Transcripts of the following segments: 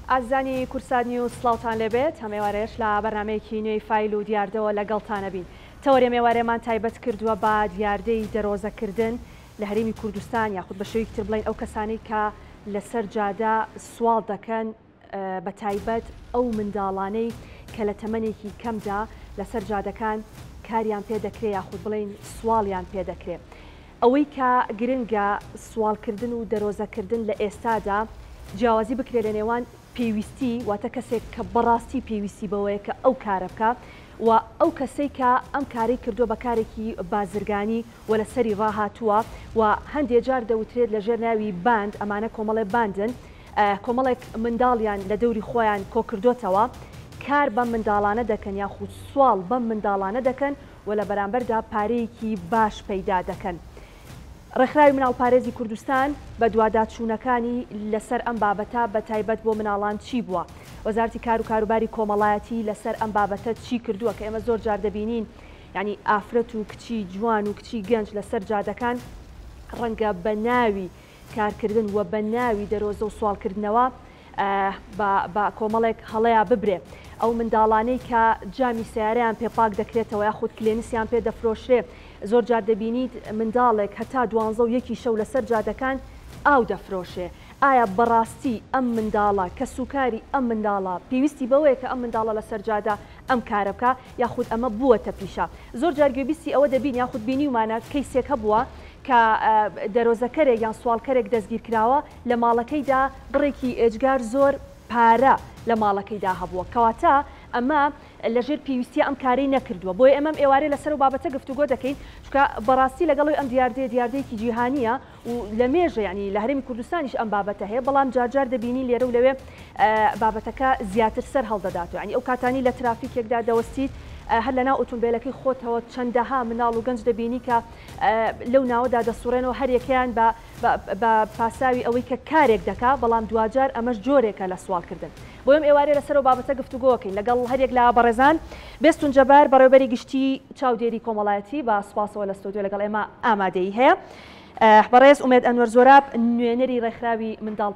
ئازانی کورسانی و سڵاوتان لەبێت هەمێوارێش لە بەرنمەیەکی نوێی فایل و دیاردەوە لەگەڵتانە بین. تەوەری ئێوارێمان تایبەت کردووە بە دیاردەی دەرۆزەکردن لە هەرێمی کوردستان یاخود بە شێوەیەکی تر بڵین ئەو کەسانی کە لەسەر جادا سوال دەکەن بە تایبەت ئەو منداڵانەی کە لە تەمەنێکی کەمدا لەسەر جادەکان کاریان پێ دەکرێت یاخود بڵین سواڵیان پێ دەکرێت. ئەوەی کە گرنگە سوالکردن و دەرۆزەکردن لە ئێستادا جیاوازی بکرێت لە نێوان پێویستی واتە کەسێک کە بەڕاستی پێویستی بەوەیە کە ئەو کارە بکە و ئەو کەسەی کە ئەم کاری کردو بە کارێکی بازرگانی و لەسەری ڕاهاتووە و هەندێک جار دەوترێت لە ژێر ناوی باند ئەمانە کۆمەڵێ باندن کۆمەڵێک منداڵیان لە دەوری خۆیان کۆکردوتەوە کار بەم منداڵانە دەکەن یاخود سوال بەم منداڵانە دەکەن و لە بەرامبەردا پارەیەکی باش پەیدا دەکەن. ڕێکخراوی مناڵپارێزی کوردستان بە دوواداچوونەکانی لەسەر ئەم بابەتە بە تایبەت بۆ مناڵان چی بووە؟ وەزارەتی کار و کاروباری کۆمەڵایەتی لەسەر ئەم بابەتە چی کردووە کە ئێمە زۆر جار دەبینین یعنی ئافرەت و کچی جوان و کچی گەنج لەسەر جادەکان ڕەنگە بە ناوی کارکردن و بە ناوی دەرۆزە و سوالکردنەوە بە کۆمەڵێک هەڵەیە ببرێ. ئەو منداڵانەی کە جامی سیارەیان پێپاک دەکرێتەوە یاخود کلێنسیان پێ دەفرۆشرێ زۆر جار دەبینیت منداڵێک هەتا 12 شەو لەسەر جادەکان ئاو دەفرۆشێ. ئایا بەڕاستی ئەم منداڵە کە سوکاری ئەم منداڵە پێویستی بەوەیە کە ئەم منداڵە لەسەر جادا ئەم کارە بکە یاخود ئەمە بووەتە پیشە؟ زۆر جار گوێبیستی ئەوە دەبین یاخود بینیومانە کەیسێک هەبووە کە دەرۆزەکەرێک یان سوالکەرێک دەستگیر کراوە لە ماڵەکەیدا بڕێکی ئێجگار زۆر پارە لە ماڵەکەیدا هەبووە کەواتە ئەمە لەژێر پێویستی ئەم کارەی نەکردووە. بۆیە ئەمەم ئێوارێ لەسەر و بابەتە گفتوگۆ دەکەین چونکە بەڕاستی لەگەڵی ئەم دیاردەیەکی جیهانیە و لە مێژە ینی لە هەرێمی کوردستانیش ئەم بابەتە هەیە بەڵام جارجار دەبینی لێرە و لەوێ بابەتەکە زیاتر سەر هەڵدەداتەوە. ینی ئەو کاتانی لە ترافیکێکدا دەوەستیت هەر لە ناو ئۆتۆمبیلەکەی خۆتەوە چەندەها مناڵ و گەنج دەبینی کە لەو ناوەدا دەسوڕێنەوە هەرێکیان بە پاساوی ئەوەی کە کارێک دەکا بەڵام دوجار ئەمەش جۆرێکە لە سوالکردن. بۆیم ئێوارێ لەسەر و بابەتە گفتوگۆکەین لەگەڵ هەرێک لە بەڕێزان بێستون جەبار بەڕێوەبەری گشتی چاودێری کۆمەڵایەتی بە سوپاسەوە لە ستۆدیۆ لەگەڵ ئێمە ئامادەی هەیە. بەڕێز ئومێد ئەنوەر زۆراب نوێنەری ڕێکخراوی منداڵ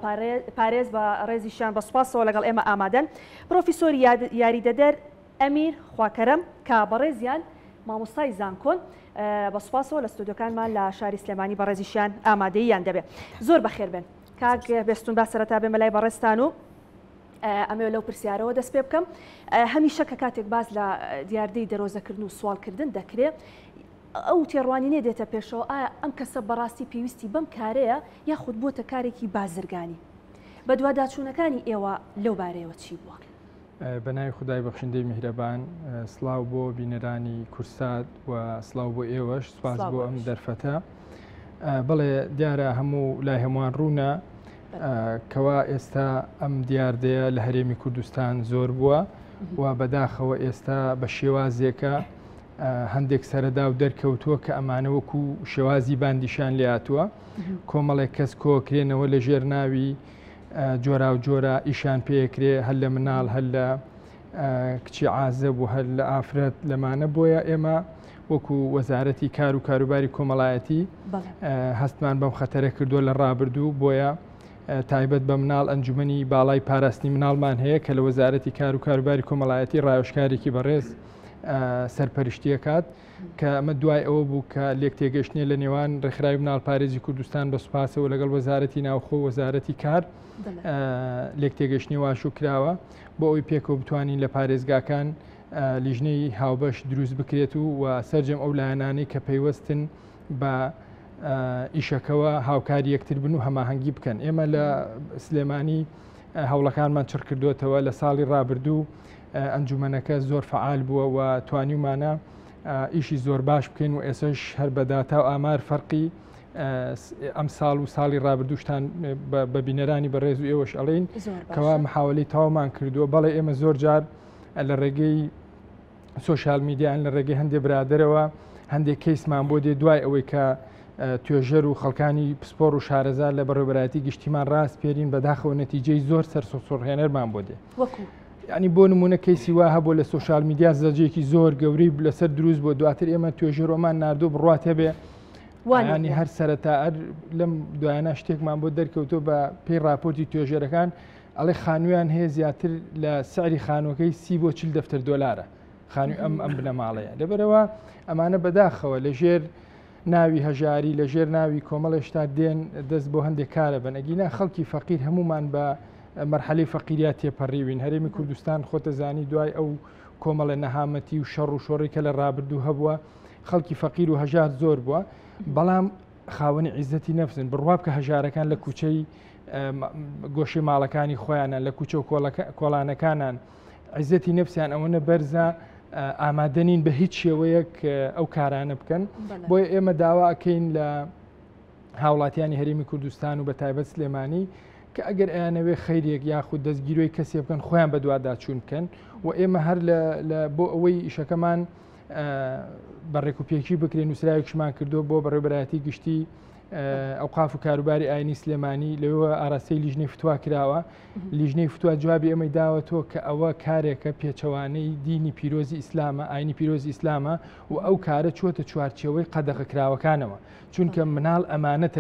پارێز بە ڕێزیشان بە سوپاسەوە لەگەڵ ئێمە ئامادەن. پرۆفیسۆری یاریدەدەر ئەمیر خواکەرەم کە بەڕێزیان مامۆستای زانکۆن بە سوپاسەوە لە ستۆدیۆکانمان لە شاری سلێمانی بەڕێزیشان ئامادەییان دەبێت. زۆر بەخێر بن کاک بێستون با سەرەتا بێمە لای بەڕێستان و ئەمێ لەو پرسیارەوە دەست پێ بکەم. هەمیشە کە کاتێک باز لە دیاردەی دەرۆزەکردن و سوالکردن دەکرێت ئەو تێڕوانینێ دێتە پێشەوە ئایا ئەم کەسە بەڕاستی پێویستی بەم کارەیە یاخود بۆتە کارێکی بازرگانی. بە دوواداچوونەکانی ئێوە لەو بارەیەوە چی بووە؟ بەناوی خدای بەخشندەی میهرەبان سڵاو بۆ بینەرانی کورسات و سڵاو بۆ ئێوەش سوپاس بۆ ئەم دەرفەتە. بەڵێ دیارە هەموو لای هەمووان ڕوونە کەوا ئێستا ئەم دیاردەیە لە هەرێمی کوردستان زۆر بووە و بەداخەوە ئێستا بە شێوازێکە هەندێک سەرەدا و دەرکەوتووە کە ئەمانە وەکو شێوازی باندیشان لێهاتووە کۆمەڵێک کەس کۆکرێنەوە لە ژێر ناوی جۆرا و جۆرە ئیشان پێکرێ هەر لە مناڵ هەر لە کچی عازب و هەر لە ئافرەت لەمانە. بۆیە ئێمە وەکو وەزارەتی کار و کاروباری کۆمەڵایەتی هەستمان بەم خەتەرە کردووە لە ڕابردوو. بۆیە تایبەت بە مناڵ ئەنجومەنی باڵای پاراستنی مناڵمان هەیە کە لە وەزارەتی کار و کاروباری کۆمەڵایەتی ڕایۆشکارێکی بەڕێز سەرپەرشتیەکات کە ئەمە دوای ئەوە بوو کە لێک تێگەشتنیە لە نێوان ڕێکخراوی مناڵپارێزی کوردستان بە سوپاسەوە لەگەڵ وەزارەتی ناوخۆ وەزارەتی کار لێک تێگەشتنی واشو کراوە بۆ ئەوی پێکەوە بتوانین لە پارێزگاکان لیژنەی هاوبەش دروست بکرێت و سەرجەم ئەو لایەنانەی کە پەیوەستن بە ئیشەکەوە هاوکاری یەکتر بن و هەماهەنگی بکەن. ئێمە لە سلێمانی هەوڵەکانمان چڕ کردوێتەوە لە ساڵی ڕابردوو ئەنجومەنەکە زۆر فعال بووە و توانیمانە ئیشی زۆر باش بکەین و ئێسش هەر بەداتا و ئامار فەرقی ئەم ساڵ و ساڵی ڕابردووشتان بە بینەرانی بەڕێز و ئێوەش ئەڵێن کەوا محاوەی تاوامان کردووە. بەڵێ ئێمە زۆر جار لە ڕێگەی سۆشال میدیان لە ڕێگەی هەندێک برادرەوە هەندێک کەیسمان بۆ دێ دوای ئەوەی کە توێژەر و خەڵکانی پسپۆر و شارەزار لە بەڕێوەبەرایەتی گشتیمان ڕاست پێرین بەداخەوە نەتیجەی زۆر سەرسوڕهێنەرمان بۆ دێ. ینی بۆ نمونە کەیسی وا هەبوو لە سۆشال میدیا زەجێکی زۆر گەورەی لەسەر دروست بۆ دواتر ئێمە توێژەرۆمان نردوو بڕات هەبێ ینی هەر سەرەتا لەم دوایانە شتێکمان بۆ دەرکەوتۆ بە پێی راپۆرتی توێژەرەکان ئەڵێ خانوویان هەیە زیاتر لە سعری خانووەکەی 30 بۆ 40 دەفتەر دۆلارە خانووی ئەم بنەماڵەیە لەبەرەوە ئەمانە بەداخەوە لەژێر ناوی هەژاری لەژێر ناوی کۆمەڵێشتا دێن دەست بۆ هەندێک کارە بن ئەگینا خەڵکی فەقیر هەمومان بە مەرحەلەی فەقیریات تێپەڕیوین هەرێمی کوردستان خۆتە زانی دوای ئەو کۆمەڵە نەهامەتی و شەڕ و شۆڕی کە لە ڕابردوو هەبووە خەڵکی فەقیر و هەژار زۆر بووە بەڵام خاوەنی عیزەتی نەفسن بڕواب کە هەژارەکان لە کوچەی گۆشەی ماڵەکانی خۆیانە لە کوچە و کۆڵانەکانان عیزەتی نەفسیان ئەوەنە بەرزە ئامادەنین بە هیچ شێوەیەک ئەو کارانە بکەن بۆیە ئێمە داواکەین لە هاوڵاتیانی هەرێمی کوردستان و بە تایبەت سلێمانی کە ئەگەر ئەیانەوێ خەیرێک یاخود دەستگیرۆی کەسێ بکەن خۆیان بە دوواداچوون بکەن و ئێمە هەر بۆ ئەوەی ئیشەکەمان بەڕێکوپێکی بکرێن نووسراوێکشمان کردو بۆ بەڕێبەرایەتی گشتی ئەوقاف و کاروباری ئاینی سلێمانی لەوە ئاراستەی لیژنەی فتووا کراوە لیژنەی فتووا جوابی ئەمەی داوەتەوە کە ئەوە کارێکە پێچەوانەی دینی پیرۆزی ئیسلامە ئاینی پیرۆزی ئیسلامە و ئەو کارە چۆتە چوارچێوەی قەدەغەکراوەکانەوە چونکە مناڵ ئەمانەتە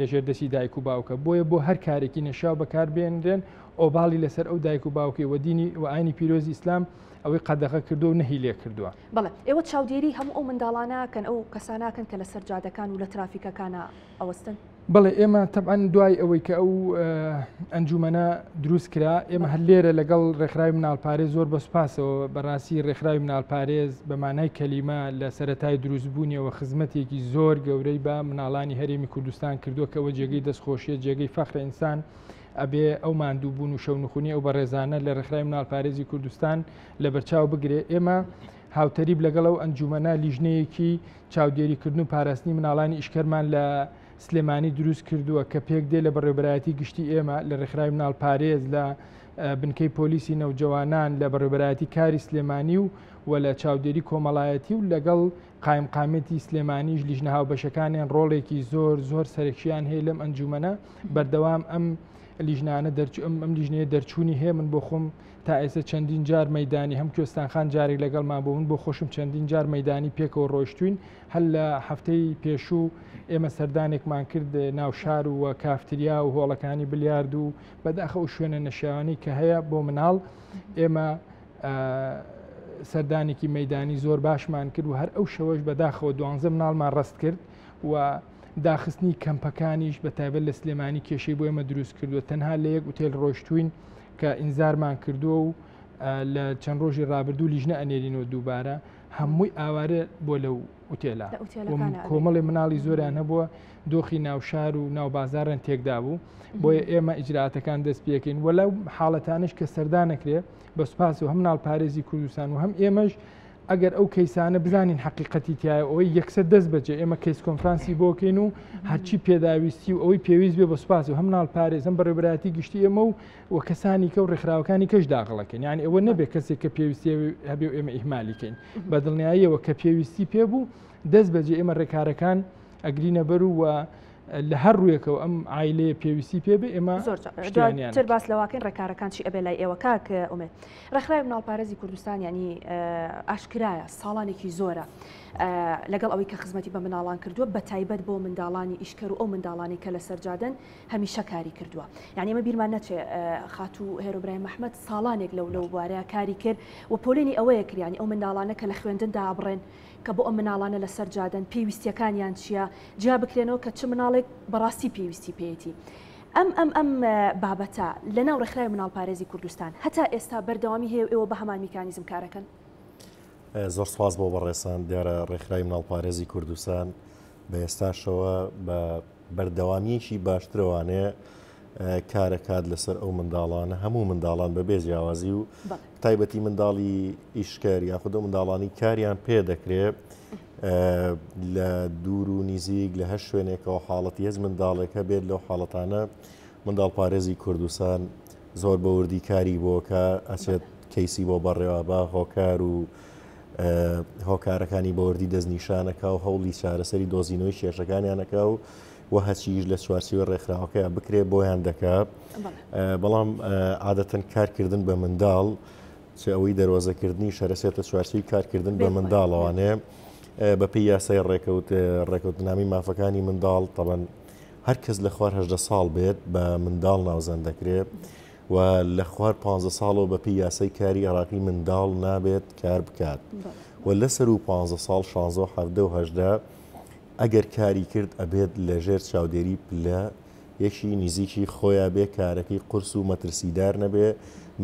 لەژێر دەستی دایک و باوکە بۆیە بۆ هەر کارێکی نەشاو بەکاربێنرێن ئۆباڵی لەسەر ئەو دایک و باوکی و دینی و ئاینی پیرۆزی ئیسلام ئەوەی قەدەغە کردو و نەهی لێ کردووە. بەڵێ ئێوە چاودێری هەموو ئەو منداڵانەکەن ئەو کەساناکەن کە لەسەر جادەکان و لە ترافیکەکانە ئەوەستن؟ بەڵێ ئێمە تەبعاً دوای ئەوەی کە ئەو ئەنجومەنە دروست کرا ئێمە هەر لێرە لەگەڵ ڕێکخراوی مناڵپارێز زۆر بەسپاسەوە بەڕاستی ڕێکخراوی مناڵپارێز بە مانای کەلیمە لە سەرەتای دروستبوونیەوە خزمەتێکی زۆر گەورەی بە مناڵانی هەرێمی کوردستان کردووە کە ئەوە جێگەی دەستخۆشیە جێگەی فەخرە ئینسان ئەبێ ئەو ماندووبوون و شەونخونی ئەو بەڕێزانە لە ڕێکخراوی مناڵپارێزی کوردستان لە بەرچاو بگرێ ئێمە هاوتەریب لەگەڵ ئەو ئەنجومەنە لیژنەیەکی چاودێریکردن و پاراستنی مناڵانی ئیشکەرمان لە سلێمانی دروست کردووە کە پێک دێ لە بەڕێبەرایەتی گشتی ئێمە لە ڕێکخراوی مناڵپارێز لە بنکەی پۆلیسی نەوجەوانان لە بەڕێبەرایەتی کاری سلێمانی و لە چاودێری کۆمەڵایەتی و لەگەڵ قایمقامەتی سلێمانیش لیژنە هاوبەشەکانیان ڕۆڵێکی زۆر سەرەکیان هەیە لەم ئەنجومەنە بەردەوام ئەم لیژنانە ئەم لیژنەیە دەرچوونی هەیە من بۆ خۆم تا ئێستا چەندین جار مەدانی هەم کوێستانخان جارێک لەگەڵمان بۆ من بۆ خۆشم چەندین جار مەدانی پێکەوە ڕۆیشتوین هەل لە هەفتەی پێشوو ئێمە سەردانێکمان کرد ناو شار و کافتریا و هۆڵەکانی بلیارد و بەداخە و شوێنە نەشیاوانی کە هەیە بۆ مناڵ ئێمە سەردانێکی مەدانی زۆر باشمان کرد و هەر ئەو شەوەش بەداخەوە 12 مناڵمان ڕست کرد و داخستنی کەمپەکانیش بە تایبەت لە سلێمانی کێشەی بۆ ئێمە دروست کردووە تەنها لە یەک ئوتێل ڕۆشتوین کە ئینزارمان کردووە و لە چەند ڕۆژی ڕابردوو لیژنە ئەنێرینەوە دووبارە هەمووی ئاوارە بۆ لەو ئوتێلە کۆمەڵی مناڵی زۆریان هەبووە دۆخی ناوشار و ناوبازارن تێکدا بوو بۆیە ئێمە ئیجراتەکان دەست پێکەین وە لەو حاڵەتانش کە سەردانەکرێ بە سوپاس و هەم مناڵپارێزی کوردستان و هەم ئێمەش ئەگەر ئەو کەیسانە بزانین حقیقەتی تایە ئەوەی یەکسەر دەست بەجێ ئێمە کەیس کۆنفرانسی بۆکەین و هەرچی پێداویستی و ئەوەی پێویست بێ بە سوپاس و هەم مناڵپارێز هەم بەڕێبەرایەتی گشتی ئێمە و کەسانی کە و ڕێکخراوەکانی کەش داخڵەکەن یعنی ئەوە نەبێت کەسێک کە پێویستی هەبێ و ئێمە ئیهمالیکەین بە دڵنیاییەوە کە پێویستی پێبوو دەست بەجێ ئێمە ڕێکارەکان ئەگرینە بەر و لە هەر ڕوویەکەوە ئەم عیلەیە پێویستی پێبێ ئێمە زۆر باس لەواکەین ڕێکارەکان چی ئەبێ لای ئێوە کاکە ئومێد ڕێکخراوی مناڵپارێزی کوردستان ینی ئاشکرایە ساڵانێکی زۆرە لەگەڵ ئەوەی کە خزمەتی بە مناڵان کردووە بە تایبەت بۆ منداڵانی ئیشکەر و ئەو منداڵانی کە لە سەرجادن هەمیشە کاری کردووە یعنی ئەمە بیرمان نەچێ خاتوو هێرۆبرای محمەد ساڵانێک لەو بوارەیە کاری کرد و پۆلێنی ئەوەیە کریانی ئەو منداڵانە کە لە خوێندندا ئابڕێن کە بۆ ئەم مناڵانە لە سەرجادن پێویستیەکانیان چییە جیا بکرێنەوە کە چ مناڵێک بەڕاستی پێویستی پێیەتی ئەم بابەتە لە ناو ڕێکخراوی مناڵپارێزی کوردستان هەتا ئێستا بەردەوامی هەیە ئێوە بە هەمان میکانیزم کارەکەن زۆر سپاس بۆ بەڕێسان دیارە ڕێکخراوی مناڵپارێزی کوردستان بە ئێستاشەوە بە بەردەوامیەکی باشترەوانەیە کارەکات لەسەر ئەو منداڵانە هەموو منداڵان بە بێ جیاوازی و تایبەتی منداڵی ئیشکەر یاخود ئەو منداڵانی کاریان پێ دەکرێت لە دوور و نزیک لە هەر شوێنێکەوە حاڵەتی هەز منداڵێکە بێت لەو حاڵەتانە منداڵپارێزی کوردستان زۆر بەوردی کاری بۆکە ئەچێت کەیسی بۆ بەڕێوابا هۆکار و هۆکارەکانی بەوردی دەستنیشانەکە و هەوڵی چارەسەری دۆزینەوەی کێشەکانیانەکە و هەچیش لە چوارچێوە ڕێکخراوەکەیان بکرێت بۆیان دەکات بەڵام عادەتەن کارکردن بە منداڵ چ ئەوەی دەرۆزەکردنی شەرەسێتە چوارچێوی کارکردن بە منداڵەوانێ بەپێی یاسای ڕێکەوتنامی مافەکانی منداڵ تەبەن هەر کەس لە خوار 18 ساڵ بێت بە منداڵ ناوزەند دەکرێت و لە خوار 15 ساڵەوە بەپی یاسای کاری عێراقی منداڵ نابێت کار بکات و لەسەر و 15 ساڵ 16 و 17 و 18 ئەگەر کاری کرد ئەبێت لەژێر چاودێری پلە یەکی نزیکی خۆیان بێ کارەکەی قرس و مەترسیدار نەبێ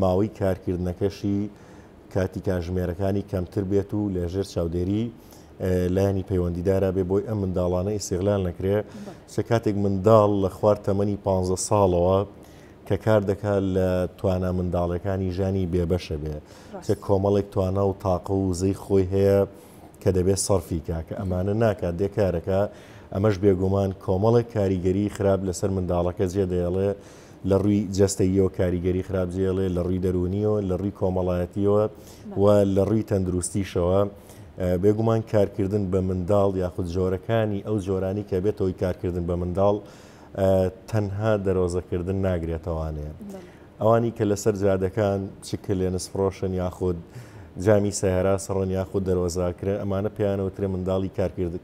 ماوەی کارکردنەکەشی کاتی کاتژمێرەکانی کەمتر بێت و لەژێر چاودێری لایانی پەیوەندیدارە بێ بۆی ئەم منداڵانە ئیستیغلال نەکرێ چه کاتێک منداڵ لە خوار تەمەنی 15 ساڵەوە کە کار دەکات لە توانە منداڵەکانی ژانی بێبەشە بێ چه کۆمەڵێک توانە و تاقە و وزەی خۆی هەیە کە دەبێت سەرفی کا کە ئەمانە ناکات دێکارەکە ئەمەش بێگومان کۆمەڵێک کاریگەری خراپ لەسەر منداڵەکە جێ دەیەڵێ لە ڕووی جەستەییەوە کاریگەری خراپ جێڵێ لە ڕووی دەرونیەوە لە ڕووی کۆمەڵایەتیەوە و لە ڕووی تەندروستیشەوە بێگومان کارکردن بە منداڵ یاخود جۆرەکانی ئەو جۆرانی کە بێتەوەی کارکردن بە منداڵ تەنها دەرۆزەکردن ناگرێتەوانەیە ئەوانی کە لەسەر جادەکان چکلێنس فرۆشن یاخود جامی سەیارا سڕن یاخود دەرۆزاکرێن ئەمانە پێیانەوەترێ منداڵی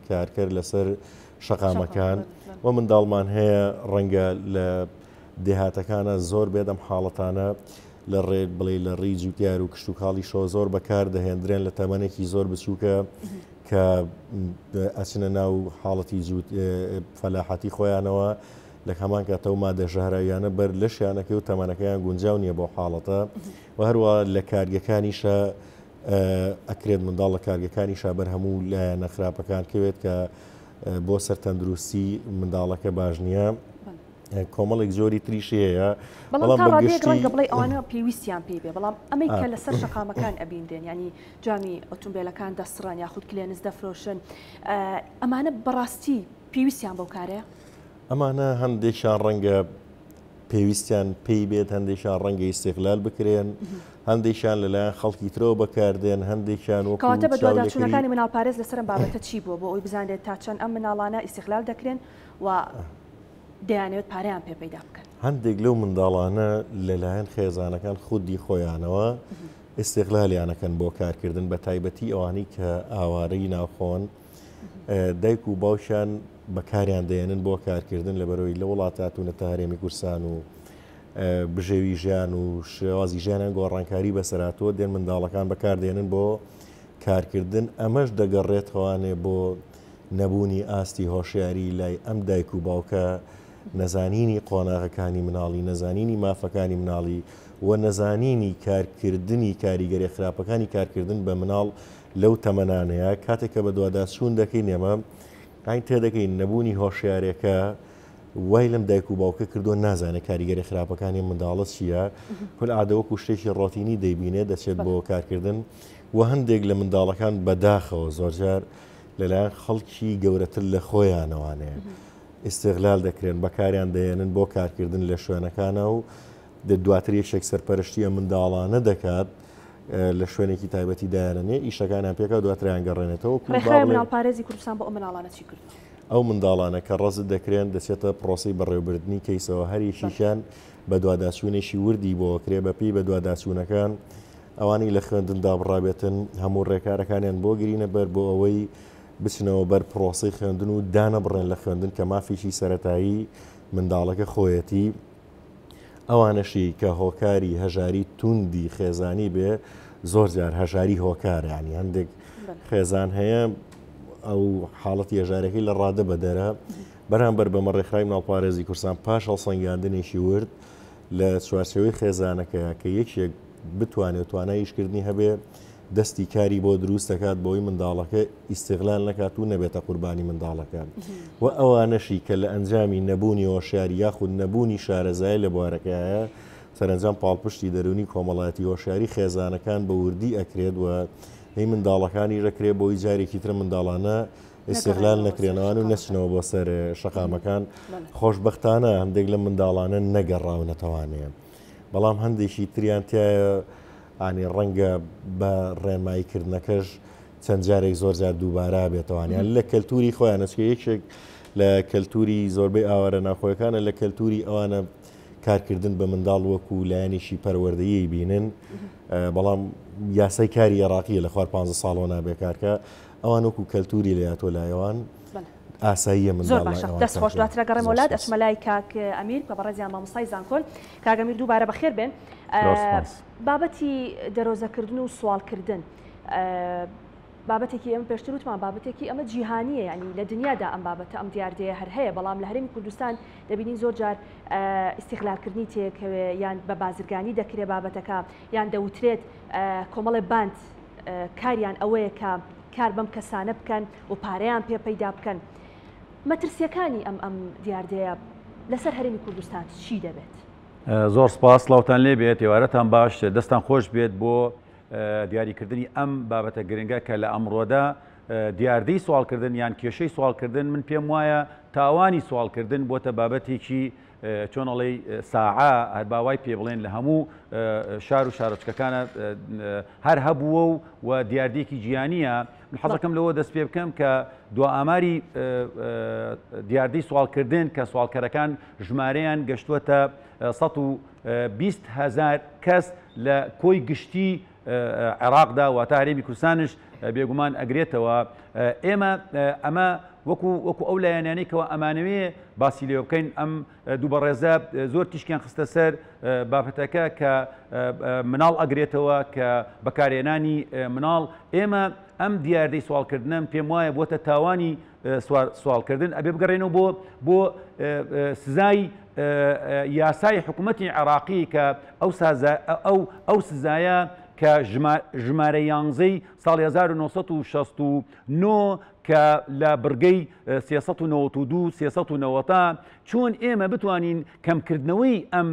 کارکرد لەسەر شەقامەکان و منداڵمان هەیە ڕەنگە لە دێهاتەکانە زۆر بێدەم حاڵەتانە لە ڕێ بڵێ لە ڕێی جوتیار و کشت و کاڵی شۆ زۆر بەکار دەهێنرێن لە تەمەنێکی زۆر بچووکە کە ئەچنە ناو حاڵەتی فەلاحەتی خۆیانەوە لە هەمان کاتەوە مادە ژەهراویانە بەر لەشیانەکەی و تەمەنەکەیان گونجاو نییە بۆ حاڵەتە و هەروە لە کارگەکانیشە ئەکرێت منداڵ لە کارگەکانیشە بەر هەموو لایەنە خراپەکان کەوێت کە بۆ سەرتەندروستی منداڵەکە باش نییە کۆمەڵێک زۆری تریشی هەیە بەڵام تا ڕادەیەک ڕەنگە بڵێ ئەوانە پێویستیان پێ بێ بەڵام ئەمەی کە لەسەر شەقامەکان ئەبیندێن ینی جامی ئۆتۆمبیلەکان دەسڕان یاخود کلێنس دەفرۆشن ئەمانە بەڕاستی پێویستیان بەو کارەیە ئەمانە هەندێکشان ڕەنگە پێویستیان پێی بێت هەندێکشان ڕەنگە ئیستیغلال بکرێن هەندێکشان لەلایەن خەڵکی ترەوە بەکاردێن هەندێکشان کەواتە بە دواداچوونەکانی مناڵپارێز لەسەر بابەتە چی بووە بۆ ئەوی بزانێت تا چەند ئەم مناڵانە ئیستیغلال دەکرێن و دەیانەوێت پارەیان پێ پەیدا بکەن هەندێک لەو منداڵانە لەلایەن خێزانەکان خودی خۆیانەوە ئیستیغلالیانەکەن بۆ کارکردن بە تایبەتی ئەوانی کە ئاوارەی ناوخۆن دایک و باوشان بەکاریان دێنن بۆ کارکردن لەبەرەوەی لە وڵاتات و نەتە هەرێمی کورسان و بژێوی ژیان و شێوازی ژیانیان گۆڕانکاری بەسەراتەوە دێن منداڵەکان بەکاردێنن بۆ کارکردن ئەمەش دەگەڕێتەوانێ بۆ نەبوونی ئاستی هۆشیاری لای ئەم دایک و باوکە نەزانینی قۆناغەکانی مناڵی نەزانینی مافەکانی مناڵی و نەزانینی کارکردنی کاریگەری خراپەکانی کارکردن بە مناڵ لەو تەمەنانەیە کاتێک کە بە دوواداچوون دەکەین ئێمە ئاین تێدەکەین نەبوونی هۆشیارەکە وای لەم دایک و باوکە کردو نازانێت کاریگەری خراپەکانی منداڵە چییە کل ئادەوەکو شتێکی ڕۆتینی دەیبینێت دەچێت بۆ کارکردن و هەندێک لە منداڵەکان بەداخەوە زۆرجار لەلایەن خەڵکی گەورەتر لە خۆیانەوانەیە ئیستیغلال دەکرێن بەکاریان دەێنن بۆ کارکردن لە شوێنەکانە و دواتر یەکێک سەرپەرشتیە منداڵانە دەکات لە شوێنێکی تایبەتی دایانێ ئیشەکانیان پێکە دواتریان گەڕێنێتەوە مناڵپارێزی کوردستان بۆ ئەو منداڵانە چی کرد ئەو منداڵانە کە ڕەزت دەکرێن دەچێتە پرۆسی بەڕێوەبردننی کەیسەوە هەریشیشان بە دوواداچوونێکی وردی بۆکرێ بەپی بە دوواداچوونەکان ئەوانی لە خوێندندا بڕابێتن هەموو ڕێکارەکانیان بۆ گرینە بەر بۆ ئەوەی بچنەوە بەر پرۆسی خوێندن و دانە بڕێن لە خوێندن کە مافیشی سەرەتایی منداڵەکە خۆیەتی ئەوانەشی کە هۆکاری هەژاری توندی خێزانی بێ زۆر جار هەژاری هۆکارانی هەندێک خێزان هەیە ئەو حاڵەتی هێژارەکەی لە ڕادە بەدەرە بەرامبەر بەمە ڕێکخراوی مناڵپارێزی کوردستان پاش هەڵسەنگاندنێکی ورد لە چوارچێوەی خێزانەکەیە کە یەکێک بتوانێت توانای ئیشکردنی هەبێ دەستی کاری بۆ دروست دەکات بۆی منداڵەکە ئیستیغلال نەکات و نەبێتە قوربانی منداڵەکان و ئەوانەشی کە لە ئەنجامی نەبوونی هۆشیاری یاخود نەبوونی شارەزای لە بوارەکەیە سەرنجام پاڵپشتی دەرونی کۆمەڵایەتی هۆشیاری خێزانەکان بە وردی ئەکرێت و هی منداڵەکانی ڕەکرێ بۆی جارێکی ترە منداڵانە ئیستیغلال نەکرێنەوان و نەچنەوە بۆ سەر شەقامەکان خۆشبەختانە هەندێک لە منداڵانە نەگەڕاونەتەوانەیە بەڵام هەندێکی تریان تایە ئانی ڕەنگە بە ڕێنماییکردنەکەش چەند جارێک زۆر جار دووبارە بێتەوانیان لە کەلتوری خۆیان ئەچکە یەکێک لە کەلتوری زۆربەی ئاوارە ناخۆیەکانە لە کەلتوری ئەوانە کارکردن بە منداڵ وەکو لایەنێکی پەروەردەیی بینن بەڵام یاسای کاری عێراقیە لە خوار 15 ساڵەوە نابێ کارکە ئەوان وەکو کەلتوری لە یاتۆ لایەوان ئاساییە من زۆر باشە دەست خۆش دواترە گەڕێم وڵات ئەچمە لای کاک ئەمیر کە بەڕێزیان مامۆستای زانکۆن کاک ئەمیر دووبارە بەخێر بێن بابەتی دەرۆزەکردن و سوالکردن بابەتێکی ئەمە پێشتر وتمان بابەتێکی ئەمە جیهانیە ینی لە دنیادا ئەم بابەتە ئەم دیاردەیە هەر هەیە بەڵام لە هەرێمی کوردستان دەبینین زۆر جار ئیستیغلالکردنی تێکەوێ یان بە بازرگانی دەکرێت بابەتەکە یان دەوترێت کۆمەڵێ باند کاریان ئەوەیە کە کار بەم کەسانە بکەن و پارەیان پێ پەیدا بکەن مەترسیەکانی ئەم دیاردەیە لەسەر هەرێمی کوردستان چی دەبێت؟ زۆر سپاس سڵاوتان لێ بێت ێوارەتان باش دەستان خۆش بێت بۆ دیاریکردنی ئەم بابەتە گرنگە کە لە ئەمڕۆدا دیاردەی سوالکردن یان کێشەی سوالکردن من پێم وایە تاوانی سوالکردن بۆتە بابەتێکی چۆن ئەڵێ ساعە هەر باوای پێ بڵێن لە هەموو شار و شارۆچکەکانە هەر هەبووە و دیاردێکی جیهانیە من حەزەکەم لەوە دەست پێ بکەم کە دو ئاماری دیاردەی سوالکردن کە سوالکەرەکان ژمارەیان گەشتووەتە 120,000 کەس لە کۆی گشتی عێراقدا و تا هەرێمی کوردستانش بێگومان ئەگرێتەوە ئێمە ئەمە وەکو ئەو لایەنانەیەکەوە ئەمانەوێ باسی لێ بکەین ئەم دوو بەڕێزە زۆر تیشکیان خستە سەر بابەتەکە کە مناڵ ئەگرێتەوە کە بەکارهێنانی مناڵ ئێمە ئەم دیاردەی سوالکردنم پێم وایە بۆتە تاوانی سوالکردن ئەبێ بگەڕێنەوە بۆ سزای یاسای حکوومەتی عێراقی کە ئەو سزایە کە ژمارە 11 ساڵی 1969 کە لە بڕگەی 392 390 چۆن ئێمە بتوانین کەمکردنەوەی ئەم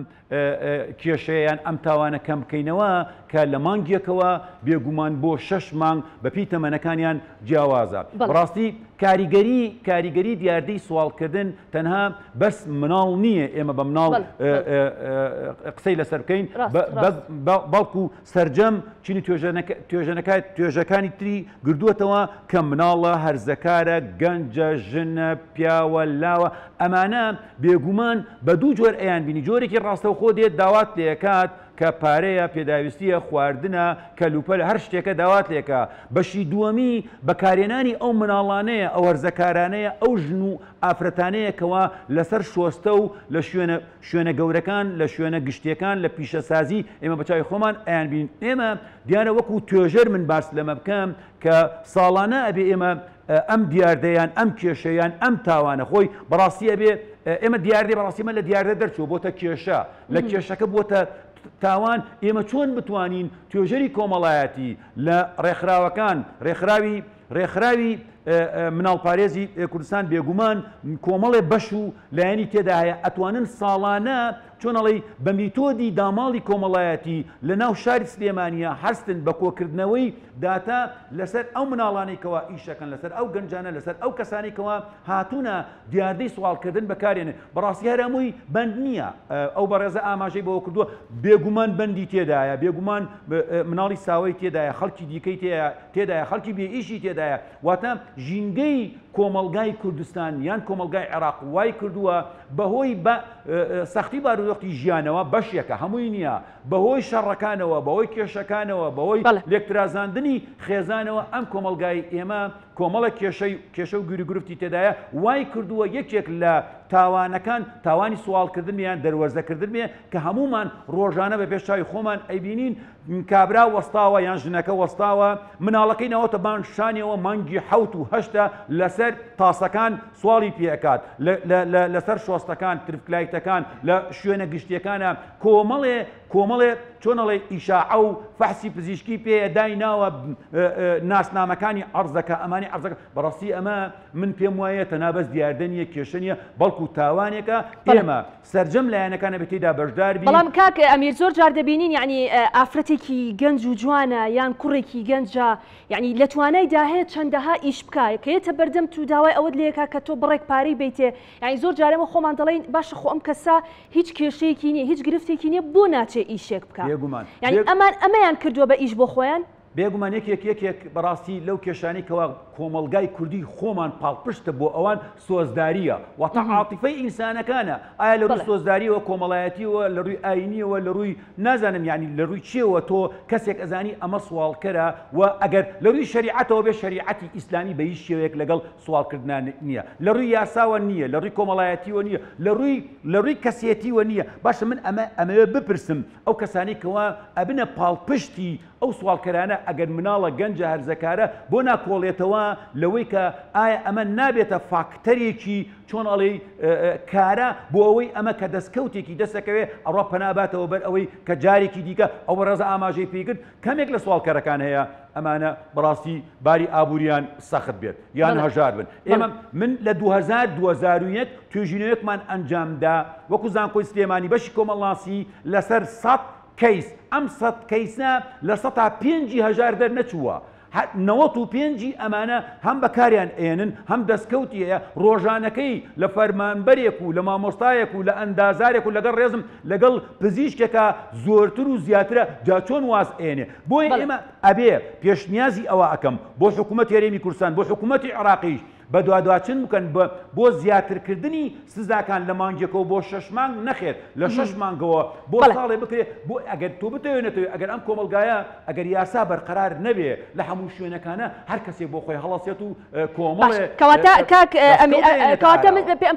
کێشەیان ئەم تاوانە کەم بکەینەوە کە لە مانگیەکەوە بێگومان بۆ 6 مانگ بەپی تەمەنەکانیان جیاوازە بەڕاستی کاریگەری دیاردەی سوالکردن تەنها بەس مناڵ نییە ئێمە بە مناڵ قسەی لەسەر بکەین بەڵکو سەرجەم چینی توێژەکانی تری گردووەتەوە کە مناڵە هەرزەکارە گەنجە ژنە پیاوە لاوە ئەمانە بێگومان بە دوو جۆر ئەیان بینی جۆرێکی ڕاستەوخۆ دێت داوات لێکات کە پارەیە پێداویستیە خواردنە کەلوپە لە هەر شتێکە داوات لێکە بەشی دووەمی بەکارهێنانی ئەو مناڵانەیە ئەو هەرزەکارانەیە ئەو ژن و ئافرەتانەیەکەوە لەسەر شۆستە و لە شوێنە گەورەکان لە شوێنە گشتیەکان لە پیشەسازی ئێمە بەچاوی خۆمان ئەیان بین ئێمە دیانە وەکو توێژەر من باس لەمە بکەم کە ساڵانە ئەبێ ئێمە ئەم دیاردەیان ئەم کێشەیان ئەم تاوانە خۆی بەڕاستی ئەبێ ئێمە دیاردێ بەڕاستیمە لە دیاردە دەرچوو بۆتە کێشە لە کێشەکە بۆتە تاوان ئێمە چۆن بتوانین توێژەری کۆمەڵایەتی لە ڕێکخراوەکان ڕێکخراوی مناڵپارێزی کوردستان بێگومان کۆمەڵێ بەش و لایەنی تێدا هەیە ئەتوانن ساڵانە چۆنەڵی بە میتۆدی داماڵی کۆمەڵایەتی لە ناو شاری سلێمانیە هەستن بە کۆکردنەوەی داتا لەسەر ئەو مناڵانێکەوە ئیشەکەن لەسەر ئەو گەنجانە لەسەر ئەو کەسانێکەوە هاتوونە دیاردەی سوالکردن بەکارێنێ بەڕاستی هەرمووی بەند نییە ئەو بەڕێزە ئاماژەی بەوە کردووە بێگومان بەندی تێدایە بێگومان مناڵی ساوەی تێدایە خەڵکی دیکەی تێدایە خەڵکی بێ ئیشی تێدایە واتە ژینگەی کۆمەلگای کوردستان یان کۆمەلگای عێراق وای کردووە بەهۆی بە سەختی بارودۆختی ژیانەوە بەشێکە هەمووی نییە بەهۆی شەڕەکانەوە بەهۆی کێشەکانەوە بەهۆی لێکترازاندنی خێزانەوە ئەم کۆمەلگای ئێمە کۆمەڵە کێشە و گوری تێدایە وای کردووە یەکێک لە تاوانەکان تاوانی سوالکردنیان دەروەرزەکردنێ کە هەمومان ڕۆژانە بە پێشچاوی خۆمان ئەیبینین کابرا وەستاوە یان ژنەکە وەستاوە مناڵەکەی نەوەتە بانشانیەوە مانگی 7 و 8 لەسەر تاسەکان سوالی پێکات لەسەر شۆستەکان ترفکلایتەکان لە شوێنە گشتیەکانە کۆمەڵێ چۆنەڵێ ئیشاعە و فەحسی پزیشکی پێ دایناوە ناسنامەکانی عەرزەکە ئەمانی عەرزەکە بەڕاستی ئەمە من پێم وایە تەنابەت دیاردەنیە کێشەنیە بەڵکو تاوانێکە ئێمە سەرجەم لایەنەکانە بەتێدا بەشدار بین بەڵام کاک ئەمیر زۆر جار دەبینین یعنی ئافرەتێکی گەنج و جوانە یان کوڕێکی گەنجە یعنی لە توانایدا هەیە چەندەها ئیش بکایە کە یێتە بەردەم تو داوای ئەوەت لێکا کە تۆ بڕێک پارەی بیتێ یعنی زۆر جارێمە خۆمان دەڵێن باشە خۆ ئەم کەسە هیچ کێشەیەکی نییە هیچ گرفتێکی نییە بۆ ناچێ ئیشێک بکات یعنی ئەمەیان کردووە بە ئیش بۆ خۆیان بێگومان یەکێک بەڕاستی لەو کێشانی کەوا کۆمەلگای کوردی خۆمان پاڵپشتە بۆ ئەوان سۆزداریە واتە عاتیفەی ئینسانەکانە ئایا لە ڕووی سۆزداریەوە کۆمەڵایەتیەوە لە ڕووی ئاینیەوە لە ڕووی نازانم یعنی لە ڕووی چێوە تۆ کەسێک ئەزانی ئەمە سوالکەرە و ئەگەر لە ڕووی شریعەتەوە بێ شریعەتی ئیسلامی بە هیچ شێوەیەک لەگەڵ سوالکردنان نییە لە ڕووی یاساوە نییە لە ڕووی کۆمەڵایەتیوە نییە لە ڕووی کەسێتیوە نییە باشە من ئەمەوێ بپرسم ئەو کەسانی کەوا ئەبنە پاڵپشتی ئەو سوالکەرانە ئەگەر مناڵە گەنجە هەرزەکارە بۆ ناکۆڵێتەوە لەوەی کە ئایا ئەمە نابێتە فاکتەرێکی چۆن ئەڵێ کارە بۆ ئەوەی ئەمە کە دەستکەوتێکی دەستەکەوێ ئەڕۆ پەناباتەوە بەر ئەوەی کە جارێکی دیکە ئەو بەڕێزە ئاماژەی پێیکرد کەمێک لە سوالکەرەکان هەیە ئەمانە بەڕاستی باری ئابووریان سەخت بێت یان هەژار بن ئێمە من لە 2001 توێژینەوەیەکمان ئەنجامدا وەکو زانکۆی سلێمانی بەشی کۆمەڵاسی لەسەر 100 کەیس ئەم 100 کەیسە لە 150,000 دەرنەچووە 95 ئەمانە هەم بەکاریان ئێنن هەم دەستکەوتی هەیە ڕۆژانەکەی لە فەرمانبەرێک و لە مامۆستایەک و لە ئەندازارێک و لەگەڵ ڕێزم لەگەڵ پزیشکێکە زۆرتر و زیاترە جا چۆن واز ئێنێ بۆیە ئێمە ئەبێ پێشنیازی ئەوە ئەەکەم بۆ حکوومەت هەرێمی کوردستان بۆ حکوومەتی عێراقیش بە دوادواچن بکەن بۆ زیاترکردنی سزاکان لە مانگێکەوە بۆ 6 مانگ نەخێت لە 6 مانگەوە بۆ ساڵێ بکرێت بۆ ئەگەر تۆ بتەوێنێتەوە ئەگەر ئەم کۆمەلگایە ئەگەر یاسا بەرقەرار نەبێ لە هەموو شوێنەکانە هەر کەسێک بۆ خۆی هەڵەسێت و کۆمەڵێ کەواتە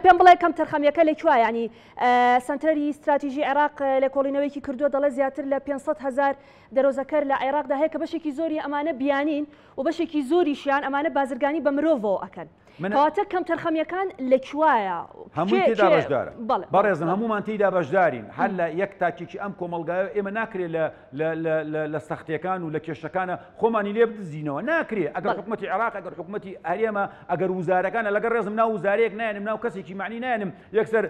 پێم بڵێ کەم تەرخەمیەکە لێکووە ینی سنتەری استراتیژی عێراق لە کۆڵینەوەیکی کردووە دەڵێ زیاتر لە 500,000 دەرۆزەکەر لە عێراقدا هەیە کە بەشێکی زۆری ئەمانە بیانین و بەشێکی زۆریشیان ئەمانە بازرگانی بە مرۆڤەوە ئەکەن کەواتە کەم تەرخەمیەکان لەکوایە هەمووی تێدا بەشدارە بەڕێزم هەمومان تێدا بەشدارین هەر لە یەک تاکێکی ئەم کۆمەلگایە ئێمە ناکرێت لە سەختیەکان و لە کێشەکانە خۆمانی لێ بدزینەوە ناکرێت ئەگەر حکوومەتی عێراق ئەگەر حکوومەتی هەرێمە ئەگەر وزارەکانە لەگەر ڕێزم ناو وزارەیەک نایەنم ناو کەسێکی معنی نایەنم یەکسەر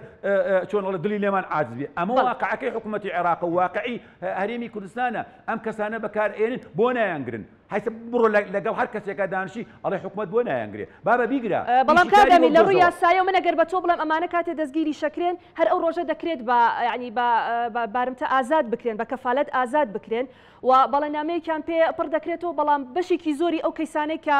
چۆن دڵی لێمان عاجز بێ ئەمە واقعەکەی حکوومەتی عێراق و واقعی هەرێمی کوردستانە ئەم کەسانە بەکارهێنن بۆ نایانگرن هەیسە بڕۆ لەگەڵ هەر کەسێکە دانشی ئەڵێ حکوومەت بۆ نایانگرێ بابە بیگرە بەڵام کاگەمی لە ڕووی یاسایە من ئەگەر بە تۆ بڵێم ئەمانە کاتێ دەستگیری شەکرێن هەر ئەو ڕۆژە دەکرێت بە ینی بە بارمتە ئازاد بکرێن بە کەفالەت ئازاد بکرێن و بەڵێنامەیەکیان پێ پڕ دەکرێتەوە بەڵام بەشێکی زۆری ئەو کەیسانەی کە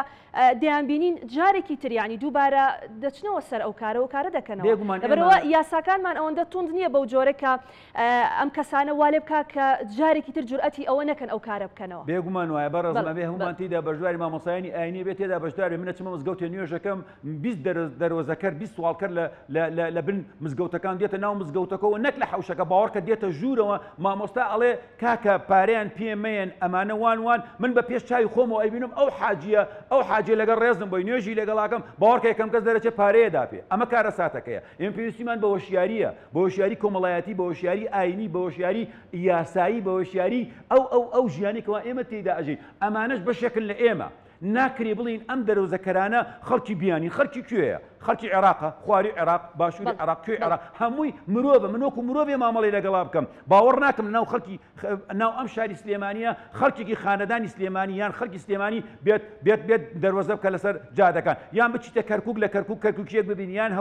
دەیانبینین جارێکی تریانی دووبارە دەچنەوە سەر ئەو کارە و کارە دەکەنەوە لەبەرەوە یاساکانمان ئەوەندە توند نییە بەو جۆرەکە ئەم کەسانە والێ بکە کە جارێکی تر جورئەتی ئەوە نەکەن ئەو کارە بکەنەوە بێگومان وایە بەڕێزمە بێ هەمومان تێدا بەشداری مامۆسایانی ئاینی بێت تێدا بەشدار منە چمە مزگەوتێ نوێژەکەم 20 دەرۆزەکەر 20 سوالکەر لە بن مزگەوتەکان دێتە ناو مزگەوتەکەەوە نەک لە حوشەکە باوەڕکە دێتە ژوورەوە مامۆستا ئەڵێ کاکە پارەیان پێمەیەن ئەمانە وان من بە پێش چاوی خۆمەوە ئەیبینم ئەو حاجیە لەگەڵ ڕێزم بۆی نوێژی لەگەڵاکەم باوەڕکە یەکەم کەس دەرەچێت پارەیەدا پێ ئەمە کارە ساتەکەیە ئێمە پێویستیمان بە وەشیاریە بە وەشیاری کۆمەڵایەتی بە وەشیاری ئاینی بە وەشیاری یاسایی بە وەشیاری ئەو ژیانێکەوە ئێمە تێدا ئەژین ئەمانەش بەشێکن لە ئێمە ناکرێ بڵین ئەم دەرەوزەکەرانە خەڵکی بیانی خەڵکی کوێیە خەڵکی عێراقە خواری عێراق باشووری عێراق کوێ عێراق هەمووی مرۆڤە من وەکو مرۆڤێ مامەڵی لەگەڵا بکەم باوەڕ ناکەم ناو خەڵکی ناو ئەم شاری سلێمانیە خەڵکێکی خانەدانی سلێمانی یان خەڵکی سلێمانی بێت دەروەزە بکە لەسەر جادەکان یان بچیتە کەرکووک لە کەرکووکیەک ببین یان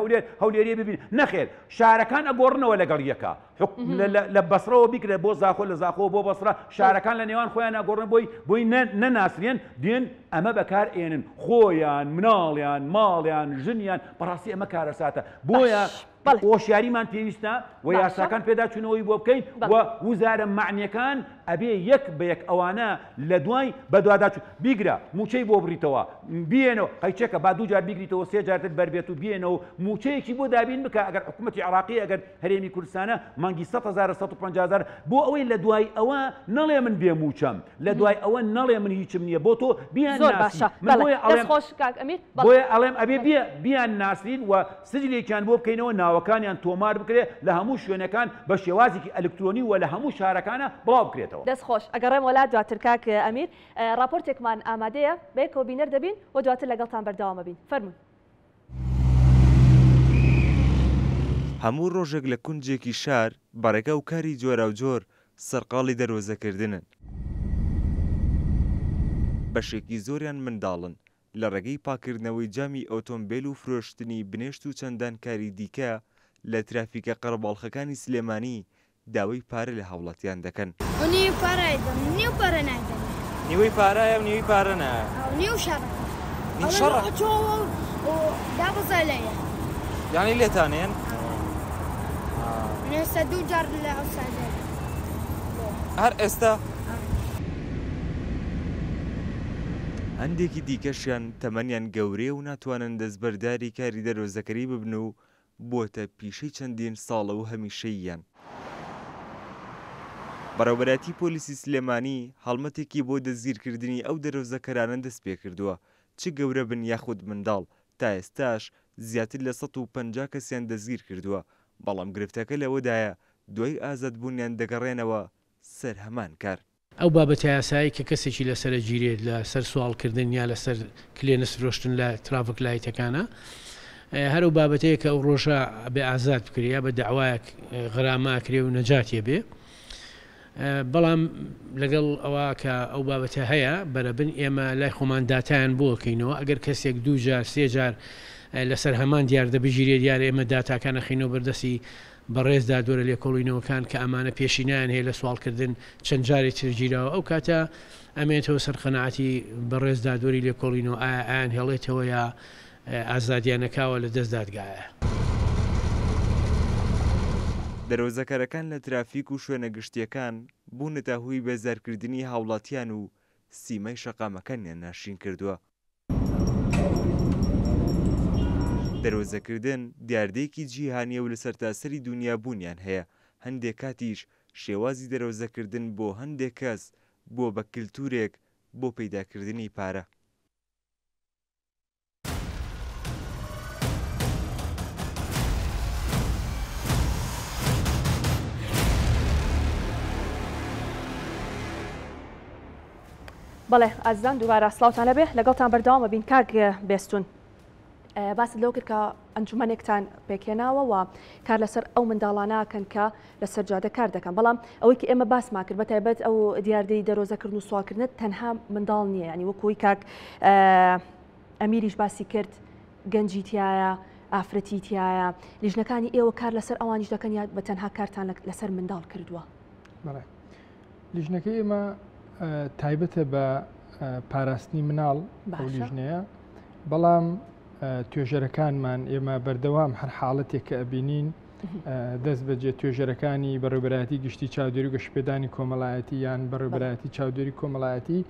هەولێریە ببین نەخێر شارەکان ئەگۆڕنەوە لەگەڵ یەکە لە بەسرەوە بیکرێ بۆ زاخۆ لە زاخۆ بۆ بەسرە شارەکان لە نێوان خۆیان ئەگۆڕن بۆی نەناسرێن دێن ئەمە بەکار ئێنن خۆیان مناڵیان ماڵیان ژنیان بەڕاستی ئەمە کارە ساتە بۆیە هۆشیاریمان پێویستە و یاساکان پێداچوونەوەی بۆ بکەین و وزارە معنیەکان ئەبێ یەک بە یەک ئەوانە لە دوای بەدواداچوو بیگرە موچەی بۆ بڕیتەوە بێنەوە قەیچێکە با دوو جار بیگریتەوە سێ جارتر بەربێت و بێنەوە موچەیەکی بۆ دابین بکە ئەگەر حکوومەتی عێراقی ئەگەر هەرێمی کوردستانە مانگی 100,000 150,000 بۆ ئەوەی لە دوای ئەوە نەڵێ من بێ موچەم لە دوای ئەوە نەڵێ من هیچم نییە بۆ تۆ بیان بۆیە ئەڵێم ئەبێ بیان ناسرین و سجلێکیان بۆ بکەینەوە ناوەکانیان تۆمار بکرێت لە هەموو شوێنەکان بە شێوازێکی ئەلکترۆنی و لە هەموو شارەکانە بڵاو بکرێتەوە دەستخۆش ئەگەڕێم وڵات دواتر کاک ئەمیر راپۆرتێکمان ئامادەیە بەیەکەوە بینەر دەبین و دواتر لەگەڵتان بەردەوامە بین فەرموون هەموو ڕۆژێک لە کونجێکی شار بەڕێگە و کاری جۆرە و جۆر سەرقاڵی دەرۆزەکردنن بەشێکی زۆریان منداڵن لە ڕێگەی پاکردنەوەی جامی ئۆتۆمبیل و فرۆشتنی بنێشت و چەندان کاری دیکە لە ترافیکە قەرەباڵخەکانی سلێمانی داوای پارە لە هاوڵاتیان دەکەن نیوەی پارایە و نیوەی پارە نایە نیو شەڕ نیو شەڕە دابەزە لەیە یانی لێتانێن نێستا دوو جار لە ئەوسادە هەر ئێستا هەندێکی دیکەشیان تەمەنیان گەورەیە و ناتوانن دەستبەرداری کاری دەرۆزەکەری ببن و بۆتە پیشەی چەندین ساڵە و هەمیشەییان. بەڕێوەبەرەتی پۆلیسی سلێمانی هەڵمەتێکی بۆ دەستگیرکردنی ئەو دەرۆزەکەرانە دەست پێ کردووە، چ گەورە بن یاخود منداڵ. تا ئێستاش زیاتر لە 150 کەسیان دەستگیر کردووە، بەڵام گرفتەکە لەوەدایە دوای ئازادبوونیان دەگەڕێنەوە سەر هەمان کار. ئەو بابەتە یاسایی کە کەسێکی لەسەر گیرێت لە سەر سوالکردن یا لەسەر کلێنس فرۆشتن لە ترافک لایتەکانە، هەرو بابەتەیە کە ئەو ڕۆژە بێ ئازاد بکریا بە داوایەک غراماکرێ و نەجاتیە بێ. بەڵام لەگەڵ ئەوە کە ئەو بابەتە هەیە بەرەبن ئێمە لای خۆمان داتایان بۆکەینەوە، ئەگەر کەسێک 2 جار 3 جار لەسەر هەمان دیاردە بژیرێ دیارە ئێمە داتاکانە خینەوە بەردەستی بەڕێزدا دۆرە لێکۆڵینەوەکان کە ئەمانە پێشینیان هەیە لە سوالکردن چەند جاری ترگیرەوە، ئەو کاتە ئەمێتەوە سەرخەنعاتی بەڕێزدا دۆری لێکۆڵینەوە ئایان هێڵێتەوە یا ئازادیانەکاوە لە دەست دادگایە. دەرۆزەکەرەکان لە ترافیک و شوێنە گشتیەکان بوونەتە هۆی بێزارکردنی هاوڵاتیان و سیمەی شەقامەکانیان ناشین کردووە. دەرۆزەکردن دیاردەیەکی جیهانیە و لە سەرتاسەری دنیا بوونیان هەیە. هەندێک کاتیش شێوازی دەرۆزەکردن بۆ هەندێک کەس بۆ بە کللتورێک بۆ پەیداکردنی پارە. بەڵێ ئازان دووبارە سڵاوتان لەبێ لەگەڵتان بەردەوامە بین کاک بێستون. باست لەو کرد کە ئەنجومەنێکتان پێکێناوە و کار لەسەر ئەو منداڵانەکەن کە لەسەر جادە کار دەکەن، بەڵام ئەوەی کە ئێمە باسمان کرد بەتایبەت ئەو دیاردەی دەرۆزەکردن و سوالکردن تەنها منداڵ نییە، ینی وەکوی کاک ئەمیریش باسی کرد گەنجیتیایە ئافرەتیتیایە، لیژنەکانی ئێوە کار لەسەر ئەوانیش دەکەن یا بە تەنها کارتان لەسەر منداڵ کردووە؟ بەڵێ لیژنەکەی ئێمە تایبەتە بە پاراستنی مناڵ ئەو لیژنەیە، بەڵام توێژەرەکانمان ئێمە بەردەوام هەر حاڵەتێک کە ئەبینین دەست بەجێ توێژەرەکانی بەڕێوەبەرەتی گشتی چاودێری و گەشتپێدانی کۆمەڵایەتی یان بەڕێوەبەرەتی چاودێری کۆمەڵایەتی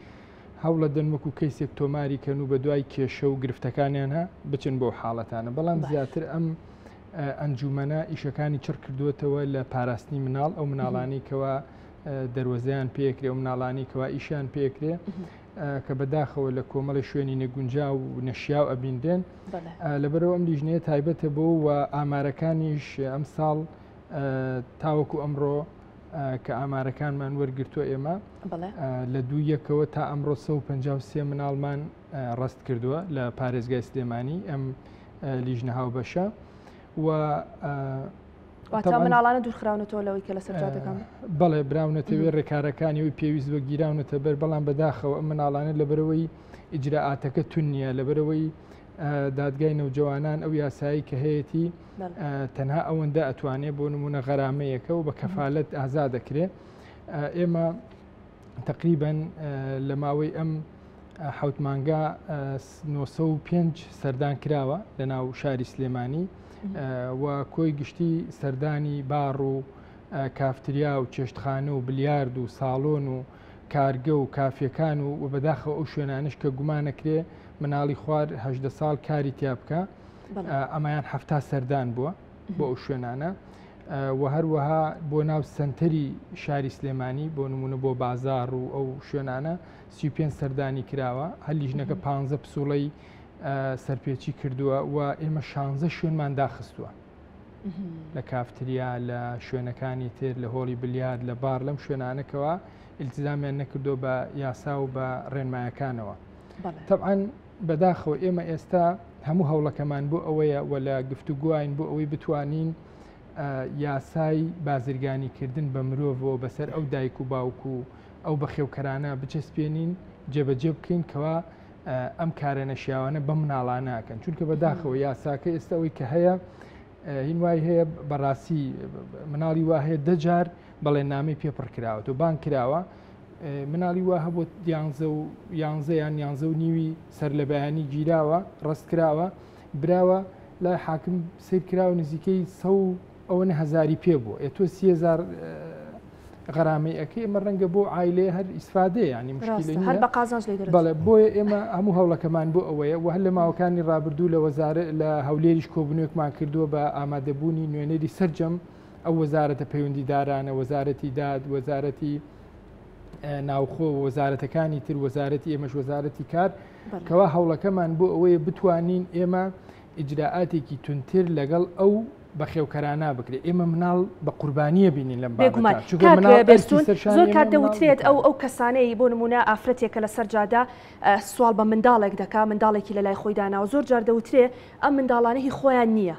هەوڵە دەن وەکو کەیسێک تۆماری کەن و بە دوای کێشە و گرفتەکانیان هە بچن بۆ حاڵەتانە، بەڵام زیاتر ئەم ئەنجومەنە ئیشەکانی چڕ کردووەتەوە لە پاراستنی مناڵ، ئەو مناڵانی کەوا دەروەزیان پێکرێ و مناڵانی کەوا ئیشیان پێکرێ کە بەداخەوە لە کۆمەڵی شوێنی نەگونجا و نەشیا و ئەبیندێن. لەبەرەوە ئەم لیژنەیە تایبەتە بۆ و ئامارەکانیش ئەم ساڵ تاوەکو ئەمڕۆ کە ئامارەکانمان وەرگرتووە ئێمە لە 2 تا ئەمڕۆ 153 مناڵمان ڕست کردووە لە پارێزگای سلێمانی ئەم لیژنە هاوبەشە و واتە مناڵانە دوورخراونەتەوە لەوەی کە لەسەر جادەکان بەڵێ براونەتەوێ ڕێکارەکانی وی پێویست بە گیراونەتە بەر، بەڵام بەداخەوە ئەم مناڵانە لەبەرەوەی ئیجراعاتەکە تون نییە، لەبەرەوەی دادگای نەوجەوانان ئەو یاسایی کە هەیەی تەنها ئەوەندە ئەتوانێت بۆ نمونە غەرامەیەکە و بە کەفالەت ئازا دەکرێت. ئێمە تقریباً لە ماوەی ئەم 7 مانگا 905 سەردان کراوە لە ناو شاری سلێمانی و کۆی گشتی سەردانی باڕ و کافتریا و چێشتخانە و بلیارد و ساڵۆن و کارگە و کافیەکان و بەداخەوە ئەو شوێنانش کە گومانەکرێ مناڵی خوار 18 ساڵ کاری تیا بکە، ئەمایان 7 سەردان بووە بۆ ئەو شوێنانە و هەروەها بۆ ناو سنتەری شاری سلێمانی بۆ نمونە بۆ بازار و ئەو شوێنانە 35 سەردانی کراوە، هەر لیژنەکە 15 پسوڵەی سەرپێچی کردووە و ئێمە 16 شوێنمان داخستووە لە کافتریا لە شوێنەکانی تر لە هۆڵی بلیاد لە بار لەم شوێنانەکەوە ئیلتزامیان نەکردو بە یاسا و بە ڕێنمایەکانەوە. طبعاً بەداخەوە ئێمە ئێستا هەموو هەوڵەکەمان بۆ ئەوەیە و لە گفتوگوین بۆ ئەوەی بتوانین یاسای بازرگانیکردن بە مرۆڤەوە بەسەر ئەو دایک و باوکو و ئەو بەخێوکەرانە بچەسپێنین جێبەجێ بکەین کەوا ئەم کارە نەشیاوانە بە مناڵانەکەن، چونکە بەداخەوە یاساکە ئێستا ئەوەی کە هەیە هین وای هەیە بەڕاستی مناڵی وا هەیە 10 جار بەڵێ نامی پێپڕ کراوە و بان کراوە مناڵی وا هەبوو 11 و نیوی سەر لە بەیانی گیراوە ڕست کراوە براوە لای حاکم سیر کراوە نزیکەی 100 ئەوەنە هەزاری پێ بوو تۆ 30,000 غەرامەی ئەەکەی ئمە ڕەنگە بۆ عیلێ هەر ئیسفادێ ینی مشکلی هەر بە قازانج لێ بەڵێ بۆیە ئێمە هەموو هەوڵەکەمان بۆ ئەوەیە و هەر لە ماوەکانی ڕابردوو لە وەزارە لە هەولێریش کۆبنوویەکمان کردووە بە ئامادەبوونی نوێنەری سەررجەم ئەو وەزارەتە پەیوەندیدارانە وەزارەتی داد وەزارەتی ناوخۆ وەزارەتەکانی تر وەزارەتی ئێمەش وەزارەتی کار کەوا هەوڵەکەمان بۆ ئەوەیە بتوانین ئێمە ئیجراعاتێکی تونتر لەگەڵ ئەو بەخێوکەرانە بکرێت ئێمە مناڵ بە قوربانیە بینین لەم زۆر کات دەوترێت ئەو کەسانەی بۆ نمونە ئافرەتێکە لە سەر جادا سوال بە منداڵێک دەکا منداڵێکی لە لای خۆی داناوە زۆر جار دەوترێ ئەم منداڵانە هی خۆیان نییە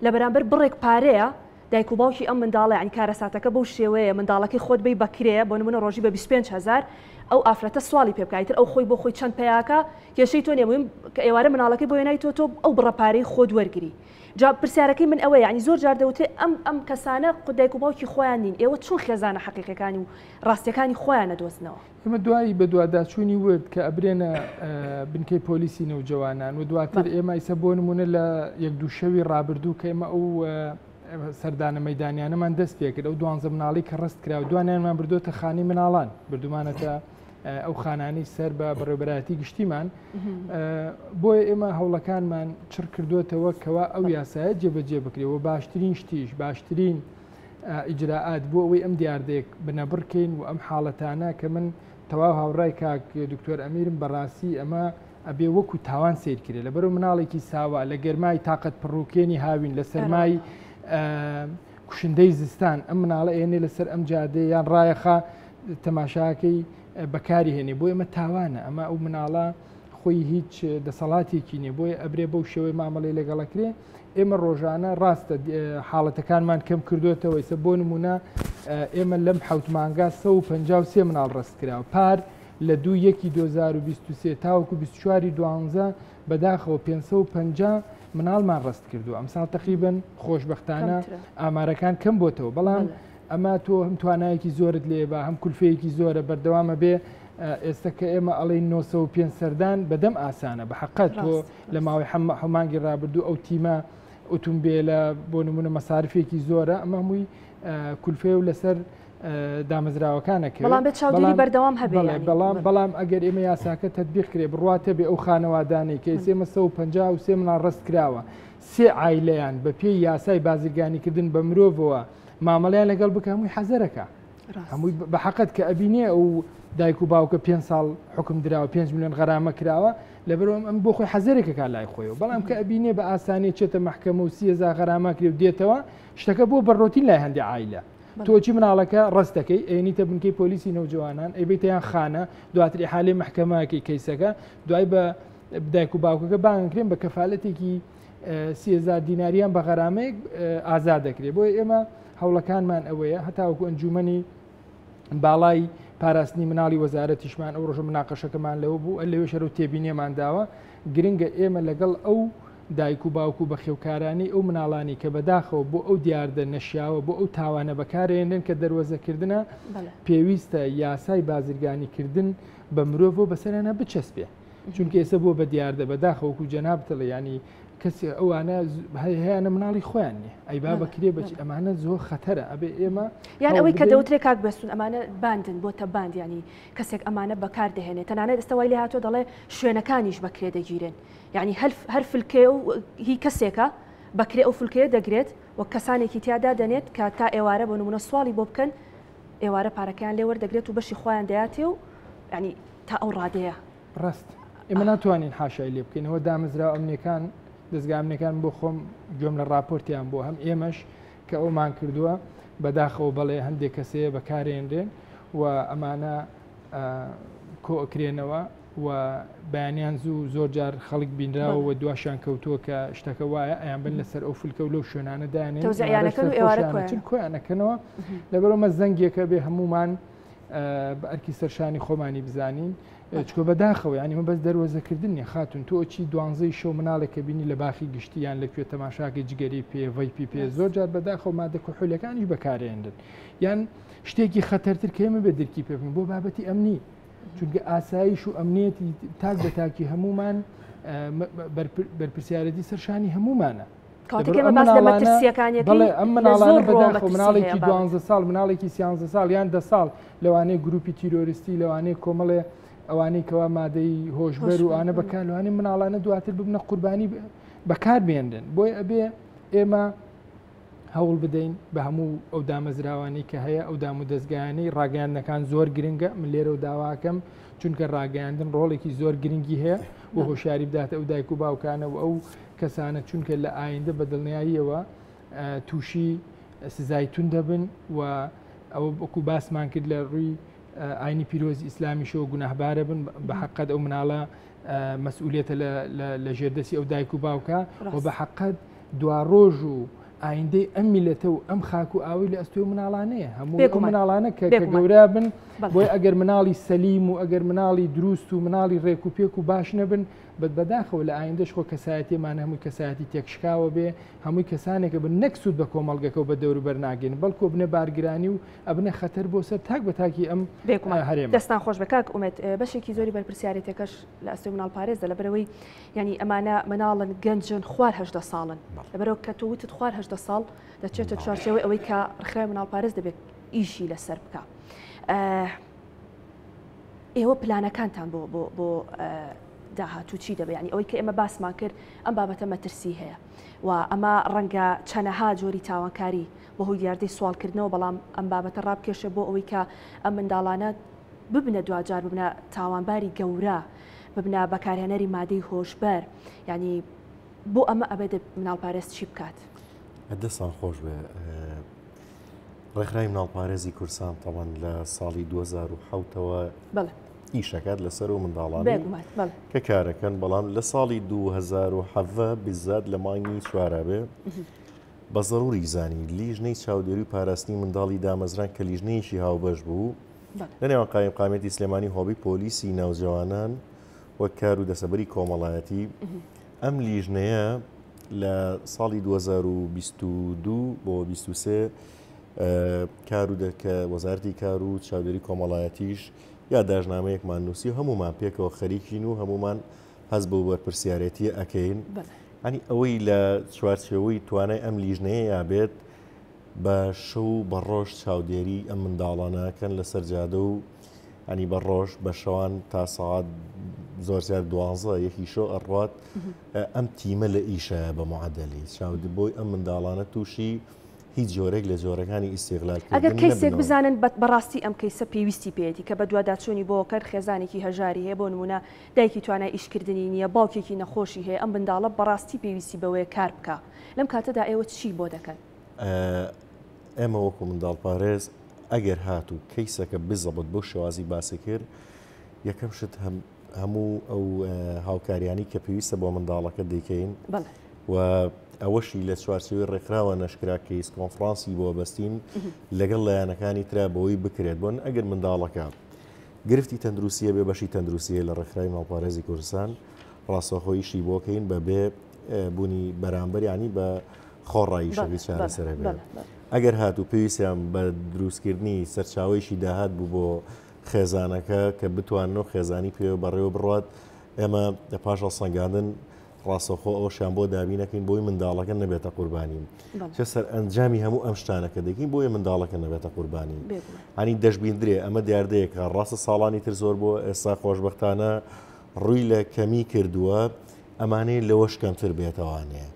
لە بەرامبەر بڕێک پارەیە دایک و باوکی ئەم منداڵە ینی کارەساتەکە بەو شێوەیە منداڵەکەی خۆت بی بکرێ بۆ نمونە ڕۆژی بە 25,000 ئەو ئافرەتە سوالی پێ بکایتر ئەو خۆی بۆ خۆی چەند پیاکە کێشەی تۆ نێمویم کە ئێوارە مناڵەکەی بۆ هێنای تۆ ئەو بڕەپارەی خۆت وەرگری جا پرسیارەکەی من ئەوەیە ینی زۆر جار دەوتێت ئەم کەسانە دایک و باوکی خۆیان نین ئێوە چۆن خێزانە حەقیقەکانی و ڕاستیەکانی خۆیان نەدۆزنەوە ئێمە دوایی بە دوواداچوونی ورد کە ئەبرێنە بنکەی پۆلیسی نەوجەوانان و دواتر ئێمە ئیسە بۆ نمونە لە 1-2 شەوی ڕابردوو کە ئێمە ئەو سەردانە مەیدانیانەمان دەست پێ کرد ئەو 12 مناڵی کە ڕست کرا و دوانیانمان بردوتە خانی مناڵان بردومانەتە ئەو خانانەی سەر بە بەڕێوەبەرایەتی گشتیمان بۆیە ئێمە هەوڵەکانمان چڕ کردوتەوە کەوا ئەو یاسایە جێبەجێ بکرێەوە باشترین شتیش باشترین ئیجراعات بۆ ئەوەی ئەم دیاردەیەک بنەبڕکەین و ئەم حاڵەتانە کە من تەواو هاوڕای کاک دکتۆر ئەمیرم بەڕاستی ئەمە ئەبێ وەکو تاوان سیر کرێت لەبەرەوە مناڵێکی ساوە لە گەرمای تااقەت پڕووکێنی هاوین لە سەرمای کوشندەی زستان ئەم مناڵە ئێنێ لەسەر ئەم جادێ یان ڕایەخا تەماشاکەی بەکاری هێنێ بۆ ئێمە تاوانە ئەمە ئەو مناڵە خۆی هیچ دەسەڵاتێکی نیە بۆیە ئەبرێ بەو شێوەی مامەڵی لەگەڵەکرێ ئێمە ڕۆژانە ڕاستە حاڵەتەکانمان کەم کردوێتەوە ئێستا بۆ نمونە ئێمە لەم حوت مانگا 153 مناڵ ڕست کراوە پار لە 2/1/2023 تاوەکو 24/12 بەداخەوە 550 مناڵمان ڕست کردو ئەمساڵ تقریبن خۆشبەختانە ئامارەکان کەم بۆتەوە بەڵام ئەمە تۆ هەم توانایەکی زۆرت لێ بە هەم کولفەیەکی زۆرە بەردەوامە بێ ئێستا کە ئێمە ئەڵێ 905 سەردان بەدەم ئاسانە بە حقەت تۆ لە ماوەی هەمانگی ڕابردوو ئەو تیمە ئۆتۆمبیلە بۆ نمونە مەسارفێکی زۆرە ئەمە هەمووی کولفێ و لەسەر دامەزراوەکانە کرد بەڵام بێت چاودێری بەردەوام هەبێ بەڵام ئەگەر ئێمە یاساکە تەطبیق کرێ بڕواتە بێ ئەو خانەوادانەی کە ئێمە 153 مناڵ ڕست کراوە سێ عایلەیان بە پێی یاسای بازرگانیکردن بە مرۆڤەوە مامەڵیان لەگەڵ بکە هەمووی حەزەرەکە هەمووی بە حەقەت کە ئەبینێ ئەو دایک و باوکە 5 ساڵ حکم دراوە 5 میلیۆن غەرامە کراوە لەبەرەوە ئەم بۆ خۆی حەزەرێکەکە لای خۆیەوە بەڵام کە ئەبینێ بە ئاسانی چێتە مەحکەمە و 30,000 غەرامە کرێ و دێتەوە شتەکە بۆ بەڕۆتین لای هەندی عایلە تۆچی مناڵەکە ڕستەکەی ئەینیتە بنکەی پۆلیسی نەوجوانان ئەیبێتیان خانە دواتر حالێ محکەمەکەی کەیسەکە دوای بە دایک و باوکەکە بانگکرێن بە کەفالەتێکی 30,000 دیناریان بە غەرامەیەک ئازاد دەکرێت بۆی ئێمە هەوڵەکانمان ئەوەیە هەتاوەکو ئەنجومەنی باڵای پاراستنی مناڵی وەزارەتیشمان ئەو ڕۆژە مناقەشەکەمان لەوە بوو لەوێ شەرە و تێبینێمان داوە گرنگە ئێمە لەگەڵ ئەو دایک و باوکو بە خێوکارانی ئەو مناڵانی کە بەداخەوە بۆ ئەو دیاردە نەشیاوە بۆ ئەو تاوانە بەکارێنن کە دەروەزەکردنە پێویستە یاسای بازرگانیکردن بە مرۆڤ بەسەرانە بچەسپێ چونکە ئێستا بۆ بە دیاردە بەداخەوەکو جەنابتەڵە ینی کەسی ئەوانە هەیەە مناڵی خۆیان نیە ئەی با بەکرێ بچ ئەمانە زۆر خەتەرە ئەبێ ئێمە یان ئەوەی کە دەوترێ کاک بەستون ئەمانە باندن بۆتە باند ینی کەسێک ئەمانە بەکار دەهێنێت تەنانەت ئێستاوای لێ هاتۆ دەڵێ شوێنەکانیش بەکرێ دەگیرن یعنی هەر فلکێ و هی کەسێکە بەکرێ ئەو فلکەیە دەگرێت وە کەسانێکی تیادا دەنێت کە تا ئێوارە بۆ نمونە سوالی بۆ بکەن ئێوارە پارەکەیان لێ وەردەگرێت و بەشی خۆیان دەیاتێ و ینی تا ئەو ڕادەیە ڕست ئێمە ناتوانین حاشای لێ بکەینەوە دامەزرا ئەمنیەکان دەستگامنەکان بۆ خۆم گوێم لە راپۆرتیان بۆ هەم ئێمەش کە ئەومان کردووە بەداخەوە بەڵێ هەندێک کەسەیە بەکارێنرێن و ئەمانە کۆئکرێنەوە و بەیانیان زۆر جار خەڵک بینراوە و دواشان کەوتووە کە شتەکە وایە ئەیان بن لەسەر ئەو فولکە و لەو شوێنانە دانێن کۆیانەکەنەوە لەبەرەوە مە زەنگێکە بێ هەمومان بە ئەرکی سەرشانی خۆمانی بزانین چکۆ بەداخەوە ینی مە بەس دەروەزەکردنی خاتون تۆ چی دوانزەی شەو مناڵێکە بینی لە باخی گشتیان لەکوێ تەماشاکە جگەری پێ زۆر جار بەداخەوە مادە کحولەکانیش بەکارێنن یان شتێکی خەتەرتر کە ئێمە بە دەرکی پێ بکەین بۆ بابەتی ئەمنی چونکە ئاسایش و ئەمنیەتی تاک بە تاکی هەمومان بەرپرسیارەتی سەرشانی هەمومانە بەڵێ ئەم مناڵانە بەداخەوە مناڵێکی 12 ساڵ مناڵێکی 13 ساڵ یان 10 ساڵ لەوانەیە گروپی تیرۆریستی لەوانەیە کۆمەڵێ ئەوانەی کەوا مادەی هۆشبەر و ئانە بەکار لەوانەیە مناڵانە دواتر ببنە قوربانی بەکار بێندن بۆی ئەبێ ئێمە هەوڵ بدەین بە هەموو ئەو دامەزراوانی کە هەیە ئەو دام و دەستگایانەی ڕاگەیاندنەکان زۆر گرنگە من لێرە و داواکەم چونکە ڕاگەیاندن ڕۆڵێکی زۆر گرنگی هەیە و هۆشیاری بداتە ئەو دایک و باوکانە و ئەو کەسانە چونکە لە ئایندە بە دڵنیاییەوە تووشی سزای تون دەبن و ئەوە وەکو باسمان کرد لە ڕووی ئاینی پیرۆزی ئیسلامیشەوە گوناهبارە بن بە حەقەت ئەو مناڵە مەسئولیەتە لە ژێردەسی ئەو دایک و باوکە و بە حەقەت دوا ڕۆژ و ئایندەی ئەم میلەتە و ئەم خاک و ئاوی لە ئەستۆی مناڵانەیە هەموو مناڵانە کە گەورە بن بۆی ئەگەر مناڵی سەلیم و ئەگەر مناڵی دروست و مناڵی ڕێک و پێک و باش نەبن بەداخەوە لە ئایندەش خۆ کەسایەتیمان هەمووی کەسایەتی تێکشکاوە بێ هەمووی کەسانێکە بن نەکسود بە کۆمەڵگەکە و بە دەور بەرناگەن بەڵکو بنە بارگرانی و ئەبنە خەتەر بۆ سەر تاک بە تاکی ئەم هەرێم دەستان خۆش بکاک ئومێت بەشێکی زۆری بەرپرسیارەتەکەش لە ئەستۆی مناڵ پارێزە لەبەرەوەی ینی ئەمانە مناڵن گەنجن خوار 18 ساڵن لەبەرەوە کە تۆ وتت خوار 18 ساڵ دەچێتە چوارچێوەی ئەوەی کە ڕخرای مناڵ پارێز دەبێت ئیشی لەسەر بکە ئێوە پلانەکانتان بۆ داهاتوو چی دەبێت ینی ئەوەی کە ئێمە باسمان کرد ئەم بابەتە مەترسی هەیە و ئەمە ڕەنگە چەنەها جۆری تاوانکاری بەهۆی دیاردەی سوالکردنەوە بەڵام ئەم بابەتە ڕابکێشە بۆ ئەوەی کە ئەم منداڵانە ببنە دوجار ببنە تاوانباری گەورە ببنە بەکارهێنەری مادەی هۆشبەر ینی بۆ ئەمە ئەبێت مناڵپارێز چی بکات دەستان خۆش بێ ڕێکخراوی مناڵپارێزی کورسان تەوان لە ساڵی 2007ەوە ئیشەکات لەسەر و منداڵانی کە کارەکەن بەڵام لە ساڵی 2007 بزات لە مانگی چوارە بێ بە ضروری زانی لیژنەی چاودێری و پاراستنی منداڵی دامەزران کە لیژنەیەکی هاوبەش بوو لە نێوان قایمەتی سلێمانی هۆبی پۆلیسی ناوجەوانان وەک کار و دەسەبەری کۆمەڵایەتی ئەم لیژنەیە لە ساڵی 2022 بۆ 23 کار و دەکە وەزارەتی کار و چاودێری کۆمەڵایەتیش یا داژنامەیەکمان نووسی و هەمومان پێکەوە خەریکین و هەمومان هەست بە وەرپرسیارەتی ئەکەین ئەنی ئەوەی لە چوارچێوەی توانای ئەم لیژنەیە یابێت بە شەو بە ڕۆژ چاودێری ئەم منداڵانەکەن لە سەرجادە و ئەنی بە ڕۆژ بە شەوان تا ساعات زۆر زیاد 12 یەکی شۆ ئەڕات ئەم تیمە لە ئیشە بە معدەلی چاودی بۆی ئەم منداڵانە تووشی هیچ جۆرێک لە جۆرەکانی ئیسیغلالکردن ئەگەر کەسێک بزانن بەڕاستی ئەم کەیسە پێویستی پێێتی کە بە دوواداچوونی بۆ کرد خێزانێکی هەژاری هەیە بۆ نمونە دایکی توانای ئیشکردنی نییە باوکێکی نەخۆشی هەیە ئەم منداڵە بەڕاستی پێویستی بەوەیە کار بکە لەم کاتەدا ئێوە چی بۆ دەکەن ئێمە وەکو منداڵپارێز ئەگەر هاتوو کەیسەکە بزەبت بۆ شێوازی باسی کرد یەکەم شت هەموو ئەو هاوکاریانی کە پێویستە بۆ منداڵەکە دەیکەین و ئەوەشی لە چوارچێوەی ڕێکخراوە نەشکرا کەیس کۆنفرانسی بۆ بەستین لەگەڵ لایەنەکانی ترا بەوەی بکرێت بۆن ئەگەر منداڵەکە گرفتی تەندروستیە بێ بەشی تەندروستیە لە ڕێکخراوی ماڵپارێزی کوردستان ڕاستەخۆیشی بۆکەین بەبێ بوونی بەرامبەر ینی بە خۆڕایی شەوی چارەسەرە بێت ئەگەر هاتوو پێویستیان بە دروستکردنی سەرچاوەیشی داهات بوو بۆ خێزانەکە کە بتوانن خێزانی پێوە بەڕێوە بڕات ئێمە لە پاشە سەنگاندن ڕاستەخۆ ئەوشیان بۆ دابینەکەین بۆی منداڵەکە نەبێتە قوربانیم چه سەر ئەنجامی هەموو ئەم شتانەکە دەکەین بۆیە منداڵەکە نەبێتە قوربانی هەنی دەشبیندرێ ئەمە دیاردەیەکە ڕاستە ساڵانی تر زۆر بۆ ئێستا خۆشبەختانە ڕووی لە کەمی کردووە ئەمانەی لەوەش کەمتر بێتەوانێ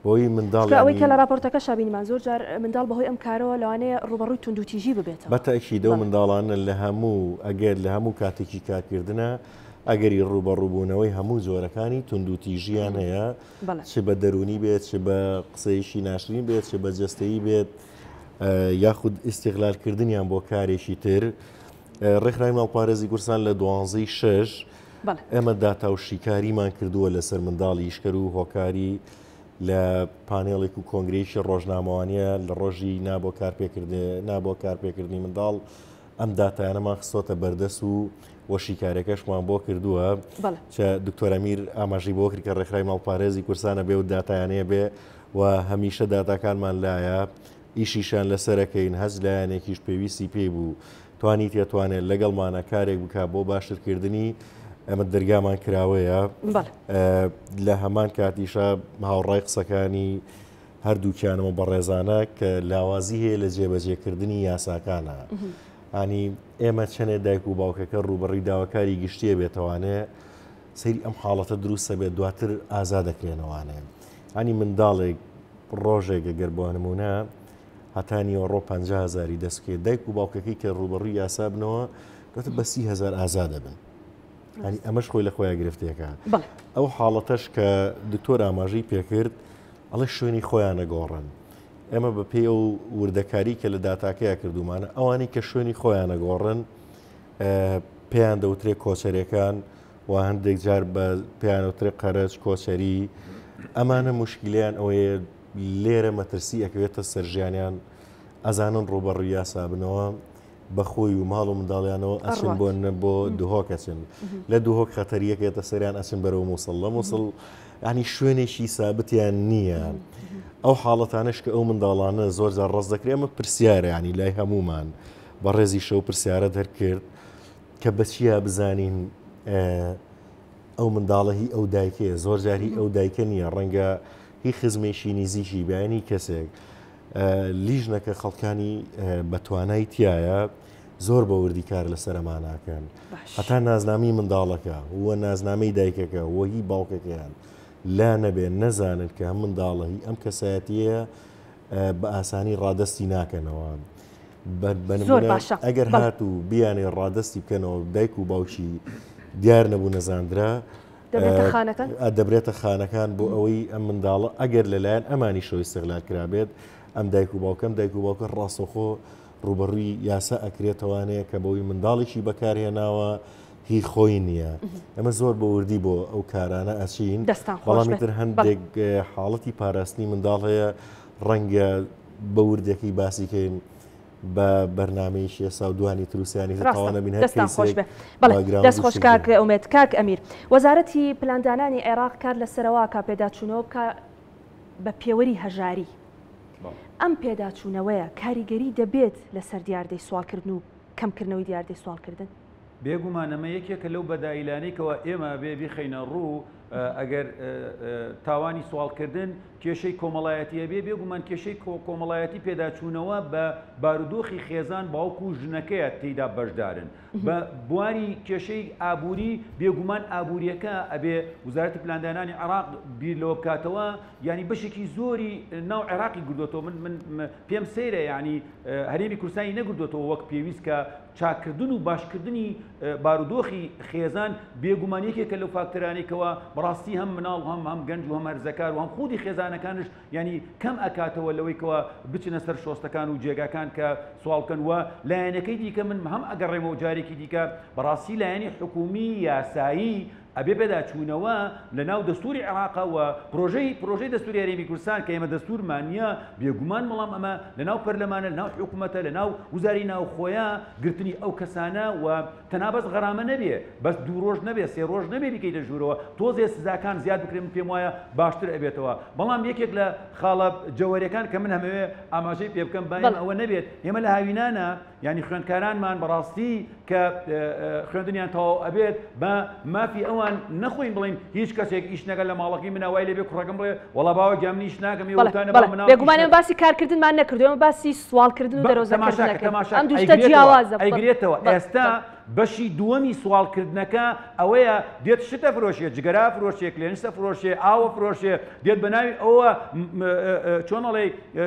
بۆی منداڵ ئەوەی کە لە راپۆرتەکە شابینمان زۆر جار منداڵ بەهۆی ئەم کارەوە لەوانەیە ڕوبەڕووی توندوتیژی ببێتەوە بەتەکیدە و منداڵانە لە هەموو ئەگەر لە هەموو کاتێکی کارکردنە ئەگەری ڕوبەڕووبوونەوەی هەموو جۆرەکانی توندوتیژیان هەیە چ بە دەرونی بێت چ بە قسەیشی ناشرین بێت چ بە جەستەیی بێت یاخود ئیستیغلالکردنیان بۆ کارێکی تر ڕێکخراوی ماڵپارێزی کوردستان لە 12/6 ئێمە داتاوشیکاریمان کردووە لەسەر منداڵی ئیشکەر و هۆکاری لە پانێڵێک و کۆنگرێکی ڕۆژنامەوانیە لە ڕۆژی نابۆ کارپێکردنی منداڵ ئەم داتایانەمان خستۆتە بەردەست و وەشیکارەکەشمان بۆ کردووە کە دکتۆرەمیر ئاماژی بۆ کرد کە ڕێکخراوی ماڵپارێزی کورسانە بێ و داتایانەیە بێ و هەمیشە داتاکانمان لایە ئیشیشان لەسەرەکەین هەز لایەنێکیش پێویستی پێی بوو توانی تێتوانێت لەگەڵمانە کارێک بک بۆ باشترکردنی ئەمە دەرگامان کراوەیە لە هەمان کاتیشە هاوڕای قسەکانی هەردووکیانەوە بەڕێزانە کە لاوازی هەیە لە جێبەجێکردنی یاساکانە ئانی ئێمە چەنێ دایک و باوکەکە ڕوبەڕی داواکاری گشتیە بێتوانێ سەیری ئەم حاڵەتە دروستە بێت دواتر ئازا دەکرێنەوانێ ئەنی منداڵێک ڕۆژێک گەر بۆ نمونە هەتانی ڕۆ 50,000 دەستکێ دایک و باوکەکەی کە ڕوبەڕووی یاسا بنەوە دەتە بە 30,000 ئازا دەبن ئەنی ئەمەش خۆی لە خۆیان گرفتیەکە ئەو حاڵەتەش کە دکتۆر ئاماژەی پێکرد ئەڵێ شوێنی خۆیان نەگۆڕن ئێمە بە پێی ئەو وردەکاری کە لە داتاکەیە کردومانە ئەوانی کە شوێنی خۆیان نەگۆڕن پێیان دەوترێت کۆچەرەکان و هەندێک جار بە پێیانوترێ قەرج کۆچەری ئەمانە مشکلیان ئەوەیە لێرە مەترسی ئەکەوێتە سەرژیانیان ئەزانن ڕوبەڕووی یاسا بنەوە بەخۆی و ماڵ و منداڵیانەوە ئەچن بۆ دوهۆک ئەچن لە دوهۆک خەتەریەکێتە سەریان ئەچن بەرەو مووسڵ لە مووسڵ ینی شوێنێکی سابتیان نییە ئەو حاڵەتانش کە ئەو منداڵانە زۆر جار ڕەز دەکرێت ئەمە پرسیارە ینی لای هەمومان بە ڕێزی شەو پرسیارە دەرکرد کە بەچیە بزانین ئەو منداڵە هی ئەو دایکەیە زۆر جاری ئەو دایکە نییە ڕەنگە هی خزمێکی نزیکی بیانی کەسێک لیژنەکە خەڵکانی بەتوانای تایە زۆر بە وردی کار لەسەرمان ناکەن هەتا نازنامی منداڵەکە وە نازنامەی دایکەکە وە هی باوکەکەیان لا نەبێن نەزانن کە هەم منداڵە هی ئەم کەسایەتیە بە ئاسانی ڕادستی ناکەنەوە ئەگەر هات و بیانێ ڕادستی بکەنەوە دایک و باوکی دیار نەبوو نەزاندرا دەبرێتە خانەکان بۆ ئەوەی ئەم منداڵە ئەگەر لەلایەن ئەمانی شەوی استیغلال کرابێت ئەم دایک و باوکەم دایک و باوکە ڕاستەخۆ ڕوبەڕووی یاسا ئەکرێتەوانەیە کە بەوەی منداڵێکی بەکارهێناوە هی خۆی نییە ئەمە زۆر بە وردی بۆ ئەو کارانە ئەچین بەڵامی تر هەندێک حاڵەتی پاراستنی منداڵ هەیە ڕەنگە بە وردێکی باسیکەین بە بەرنامەیەکی ئێستا و دوانی تروسیانی تاوانە بین دەست خۆش کاک ئومێد کاک ئەمیر وەزارەتی پلاندانانی عێراق کار لەسەرەوە کا پێداچوونەوە بکە بە پێوەری هەژاری ئەم پێداچوونەوەیە کاریگەری دەبێت لەسەر دیاردەی سوالکردن و کەمکردنەوەی دیاردەی سوالکردن بێگومانەمە یەکێکە لەو بەدایلانەیەکەوە ئێمە بێبیخەینە ڕوو ئەگەر تاوانی سوالکردن کێشەی کۆمەڵایەتیە بێگومان کێشەی کۆمەڵایەتی پێداچوونەوە بە بارودۆخی خێزان باوکو و ژنەکەیە تێیدا بەشدارن بە بواری کێشەی ئابووری بێگومان ئابووریەکە ئەبێ وزارەتی پلاندانانی عێراق بیر لەوە بکاتەوە ینی بەشێکی زۆری ناو عێراقی گردوێتەوە من پێم سەیرە ینی هەرێمی کوردستانی نەگردوێتەوە وەک پێویست کە چاکردن و باشکردنی بارودۆخی خێزان بێگومانیەکێکە لەو فاکتەرانێکەوە بەڕاستی هەم مناڵ هەم گەنج و هەم هەرزەکار و هەم خودی خێزانەکانش ینی کەم ئەکاتەوە لەوەیکەوە بچنە سەر شۆستەکان و جێگاکان کە سوالکەن وە لایەنەکەی دیکە من هەم ئەگەڕێمەوە جارێکی دیکە بەڕاستی لایەنی حکومی یاسایی ئەبێ پێداچوونەوە لە ناو دەستوری عێراقا و پرۆژەی دەستوری هەرێمی کوردستان کە ئێمە دەستورمان نییە بێگومان بەڵام ئەمە لە ناو پەرلەمانە لە ناو حکوومەتە لە ناو وزاری ناوخۆیە گرتنی ئەو کەسانە و تەنابەت غەرامە نەبێ بەس 2 ڕۆژ نەبێ 3 ڕۆژ نەبێ بیکەیتە ژوورەوە تۆزێ سزاکان زیاد بکرێن پێم وایە باشتر ئەبێتەوە بەڵام یەکێک لە خاڵە جەوەریەکان کە من هەمەوێ ئاماژەی پێ بکەم بایم ئەوە نەبێت ئێمە لە هاوینانە ینی خوێندکارانمان بەڕاستی کە خوێندنیان تەواو ئەبێت بە مافی ئەوان نەخۆین بڵین هیچ کەسێک ئیش نەگەل لە ماڵەکەی مناوای لێبێ کوڕەکەم بڵێ وەڵا باوە گیامنیش ناکەم بێگومانێ باسی کارکردنمان نەکردوێمە باسی سوالکردن و دەرۆزەکردنەکەم ئەم دوشتە جیاوازە ئەیگرێتەوە ئێستا بەشی دووەمی سوالکردنەکە ئەوەیە دێت شتە فرۆشیە جگەرا فرۆشیە کلێنسە فرۆشیە ئاوە فرۆشیە دێت بەناوی ئەوە چۆنەڵێ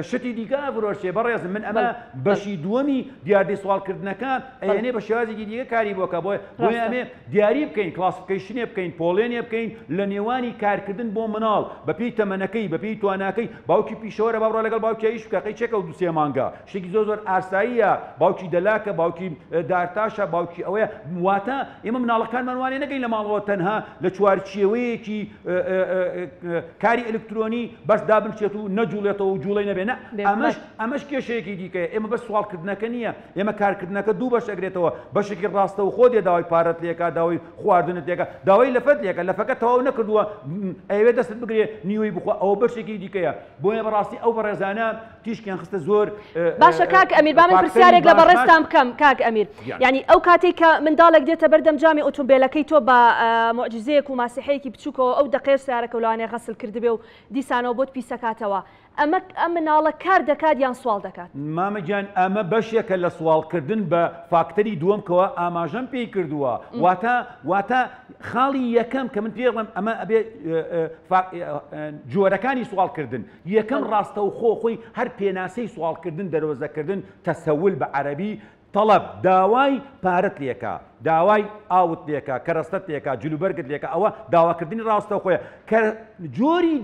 شتی دیکە فرۆشیە بەڕێزم من ئەمە بەشی دووەمی دیاردەی سوالکردنەکە ئەیەنێ بە شێوازێکی دیگە کاری بۆکە بۆی ئەمێ دیاری بکەین کلاسفیکیشنێ بکەین پۆڵێنێ بکەین لە نێوانی کارکردن بۆ مناڵ بەپێی تەمەنەکەی بەپێی تواناکەی باوکی پیشەوەرە بابڕۆ لەگەڵ باوکی ئیش بکە قەی چێکە و 2-3 مانگە شتێکی زۆر ئاساییە باوکی دەلاکە باوکی دارتاشە باوکی ئەوەیە واتە ئێمە مناڵەکانمان وانێ نەگەین لە ماڵەوە تەنها لە چوارچێوەیەکی کاری ئەلکترۆنی بەس دابنچێت و نەجوڵێتەوە و جوڵی نەبێنە ئەمەش کێشەیەکی دیکەیە ئێمە بە سوالکردنەکە نییە ئێمە کارکردنەکە دوو بەش ئەگرێتەوە بەشێکی ڕاستە و خۆ دێ داوای پارەت لێکا داوای خواردنت لێکە داوای لەفەت لێکە لەفەکە تەواو نەکردووە ئەوێ دەستت بگرێ نیوەی بخوا ئەوە بەشێکی دیکەیە بۆیە بەڕاستی ئەو بەڕێزانە تیشکیان خستە زۆر باشە کاک ئەمیر با من پرسیارێک لە بەڕێستان بکەم کاک ئەمیر یعنی ئەو کاتێک کە منداڵێک دێتە بەردەم جامی ئۆتۆمبیلەکەی تۆ بە معجزەیەک و ماسیحەیەکی بچووکەوە ئەو دقەیە سیارەکە لەوانەیە غەسڵ کردبێ و دیسانەوە بۆت پیسەکاتەوە ئەم مناڵە کار دەکات یان سوال دەکات مامەگیان ئەمە بەشێکە لە سوالکردن بە فاکتەری دووەمکەوە ئاماژەم پێی کردووە واتە خاڵی یەکەم کە من پێڵم ئەمە ئەبێ جۆرەکانی سوالکردن یەکەم ڕاستە و خۆی هەر پێناسەی سوالکردن دەرۆزەکردن تەسەول بە عەرەبی طلب داوای پارەت لێکە داوای ئاوت لێکە کەرەستەت لێکە جلوبەرگت لێکە ئەوە داواکردنی ڕاستە خۆیە کە جۆری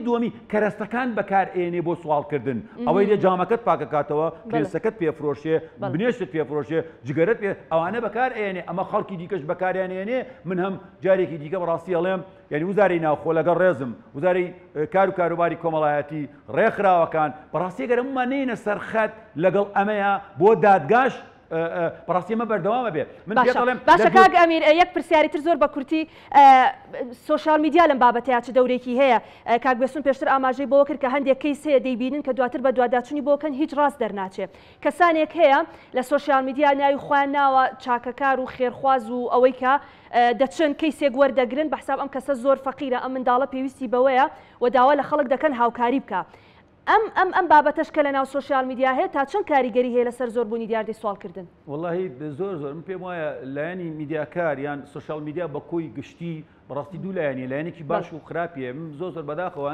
دووەمی کەرەستەکان بەکارئێنێ بۆ سوالکردن ئەوەی لێ جامەکەت پاکەکاتەوە پێسەکەت پێفرۆشێ بنێشت پێفرۆشێ جگەرت پێ ئەوانە بەکارئێنێ ئەمە خەڵکی دیکەش بەکاریانێنێ من هەم جارێکی دیکە بەڕاستی ئەڵێم یعنی وزاری ناوخۆ لەگەڵ ڕێزم وزاری کار و کاروباری کۆمەڵایەتی ڕێکخراوەکان بەڕاستی گەرممان نینە سەرخەت لەگەڵ ئەمەیە بۆ دادگاش بەڕاستی ئمە بەردەوامە بێ من باشە کاک ئەمیر یەک پرسیاری تر زۆر بە کورتی سوشال میدیا لەم بابەتەیە چ دەورێکی هەیە کاک بێسون پێشتر ئاماژەی بۆ کرد کە هەندێک کەیس هەیە دەیبینن کە دواتر بە دواداچوونی بۆکەن هیچ ڕاست دەرناچێت کەسانێک هەیە لە سوشال میدیا ناوی خوان ناوە چاکەکار و خێرخواز و ئەوەی کە دەچن کەیسێک وەردەگرن بە حساب ئەم کەسە زۆر فەقیرە ئەم منداڵە پێویستی بەوەیە و داوا لە خەڵک دەکەن هاوکاری بکە ئەم بابەتەش کە لە ناو سوشال میدیا هەیە تا چەند کاریگەری هەیە لەسەر زۆربوونی دیاردەی سوالکردن واللهی زۆر من پێم وایە لایەنی میدیاکار یان سوشال میدیا بە کۆی گشتی بەڕاستی دوو لایەنی لایەنێکی باش و خراپیە من زۆر بەداخەوە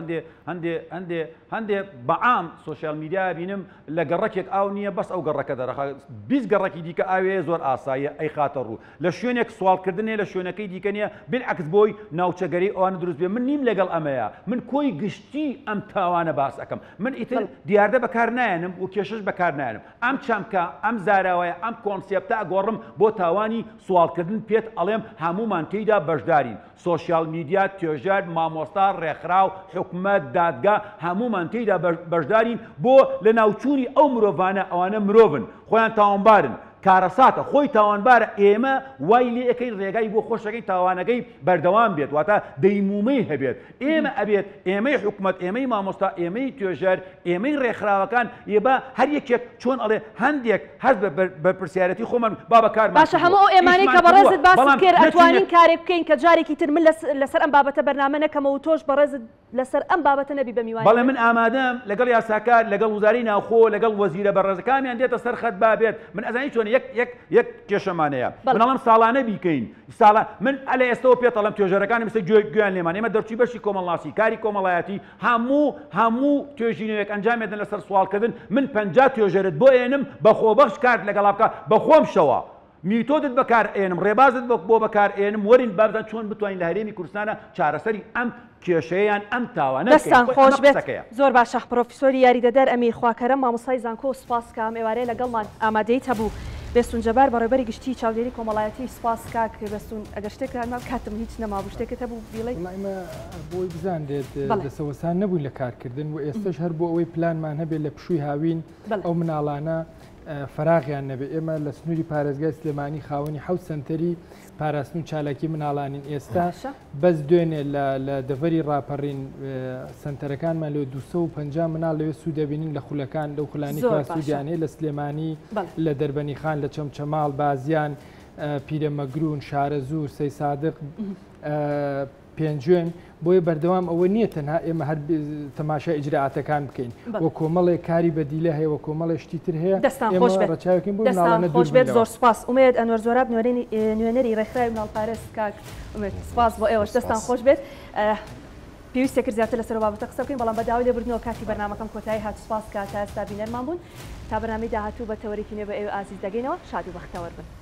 هەندێ بەعام سوشال میدیا بینم لە گەڕەکێک ئاو نییە بەس ئەو گەڕەکە دەرەخە 20 گەڕەکی دیکە ئاوێ زۆر ئاساییە ئەی خاتە ڕوو لە شوێنێک سوالکردنێ لە شوێنەکەی دیکە نیە بالعکس بۆی ناوچەگەری ئەوانە دروست بێ من نیم لەگەڵ ئەمەیە من کۆی گشتی ئەم تاوانە باس ئەەکەم من ئیتر دیاردە بەکار نایەنم و کێشش بەکار نایەنم ئەم چەمکە ئەم زاراوەیە ئەم کۆنسێپتە ئەگۆڕم بۆ تاوانی سوالکردن پێت ئەڵێم هەمومان تێیدا بەشدارین سوشال میدیا توێژەر مامۆستا ڕێکخراو حکومەت دادگا هەمومان تێیدا بەشدارین بۆ لە ناوچوونی ئەو مرۆڤانە ئەوانە مرۆڤن خۆیان تاوانبارن کارەساتە خۆی تاوانبارە ئێمە وای لێ ئەەکەی ڕێگای بۆ خۆشەکەی تاوانەکەی بەردەوام بێت واتە دەیمومەی هەبێت ئێمە ئەبێت ئێمەی حکومەت ئێمەی مامۆستا ئێمەی توێژەر ئێمەی ڕێکخراوەکان ێبا هەر یەکێک چۆن ئەڵێ هەندێک هەر بە پرسیارەتی خۆمان با بەکار باشە هەموو ئەو ئێمانەی کە بەڕێزت باسی کرد ئەتوانین کارێک بکەین کە جارێکی تر من لەسەر ئەم بابەتە بەرنامە نەکەمەوە و تۆش بەڕێزت لەسەر ئەم بابەتە نەبی بە میوانی بەڵێ من ئامادەم لەگەڵ یاساکار لەگەڵ وزاری ناوخۆ لەگەڵ وەزیرە بەڕێزەکانیان دێتە سەر خەت بابێت من ئەزانی چۆن یەک کێشەمانەیە منەڵم ساڵانە بیکەین ساڵان من ئەلە ئێستەوە پێتەڵم توێژەرەکانی مثل گوێیان لێمان ئێمە دەرچی بەشی کۆمەڵناسی کاری کۆمەڵایەتی هەموو توێژینەوەک ئەنجامێدن لەسەر سوالکردن من 50 توێژەرت بۆ ئێنم بەخۆبەخش کارت لەگەڵا بکە بەخۆم شەوە میتۆدت بەکار ئێنم ڕێبازت بۆ بەکار ئێنم وەرین بابزان چۆن بتوانین لە هەرێمی کوردستانە چارەسەری ئەم کێشەیان ئەم تاوانە دەستان خۆش بێت زۆر باشە پرۆفیسۆری یاریدەدەر ئەمیر خواکەرە مامۆستای زانکۆ و سوپاسکە ئێوارەیە لەگەڵمان ئامادەیت هەبوو بێستون جەبار بەڕێبەری گشتی چاودێری کۆمەڵایەتی سوپاس کاک بێستون ئەگەر شتێک کاتم هیچ نەمابوو شتێکت هەبوو بیڵێ ئێمە بۆی بزاندێت دەسەوەسان نەبووین لە کارکردن و ئێستش هەر بۆ ئەوەی پلانمان هەبێت لە پشووی هاوین ئەو مناڵانە فراغیان نەبێ ئێمە لە سنووری پارێزگای سلێمانی خاوەنی 7 سنتەری پاراستن و چالاکی مناڵانین ئێستا بەس دوێنێ لە دەڤەری ڕاپەڕین سنتەرەکانمان لە 250 مناڵ لەوێ سوودەبینین لە خولەکان لەو خولانی سوودیانەیە لە سلێمانی لە دەربەنی خان لە چەمچەماڵ بازیان پیرەمەگرون شارەزوور سەی سادق پێنجوێن بۆیە بەردەوام ئەوە نییە تەنها ئێمە هەر تەماشای ئیجراعاتەکان بکەین وە کۆمەڵێک کاری بەدیلە هەیە وە کۆمەڵی شتی تر هەیە دەستان خۆش بێت زۆر سپاس ئومێد ئەنوەر زۆراب نوێنەری ڕێکخراوی مناڵپارێز کاک ئومێد سپاس بۆ ئێوەش دەستان خۆش بێت پێویستێک زیاتر لەسەر بابەتە قسە بکەین بەڵام بەداوای لێبوردنەوە کاتی بەرنامەکەم کۆتایی هات سپاس کە تا ئێستا بینەرمان بوون تا بەرنامەی داهاتوو بە تەوەرێکی نوێ بە ئێوە ئازیز دەگەینەوە شاد و بەختەوەر بن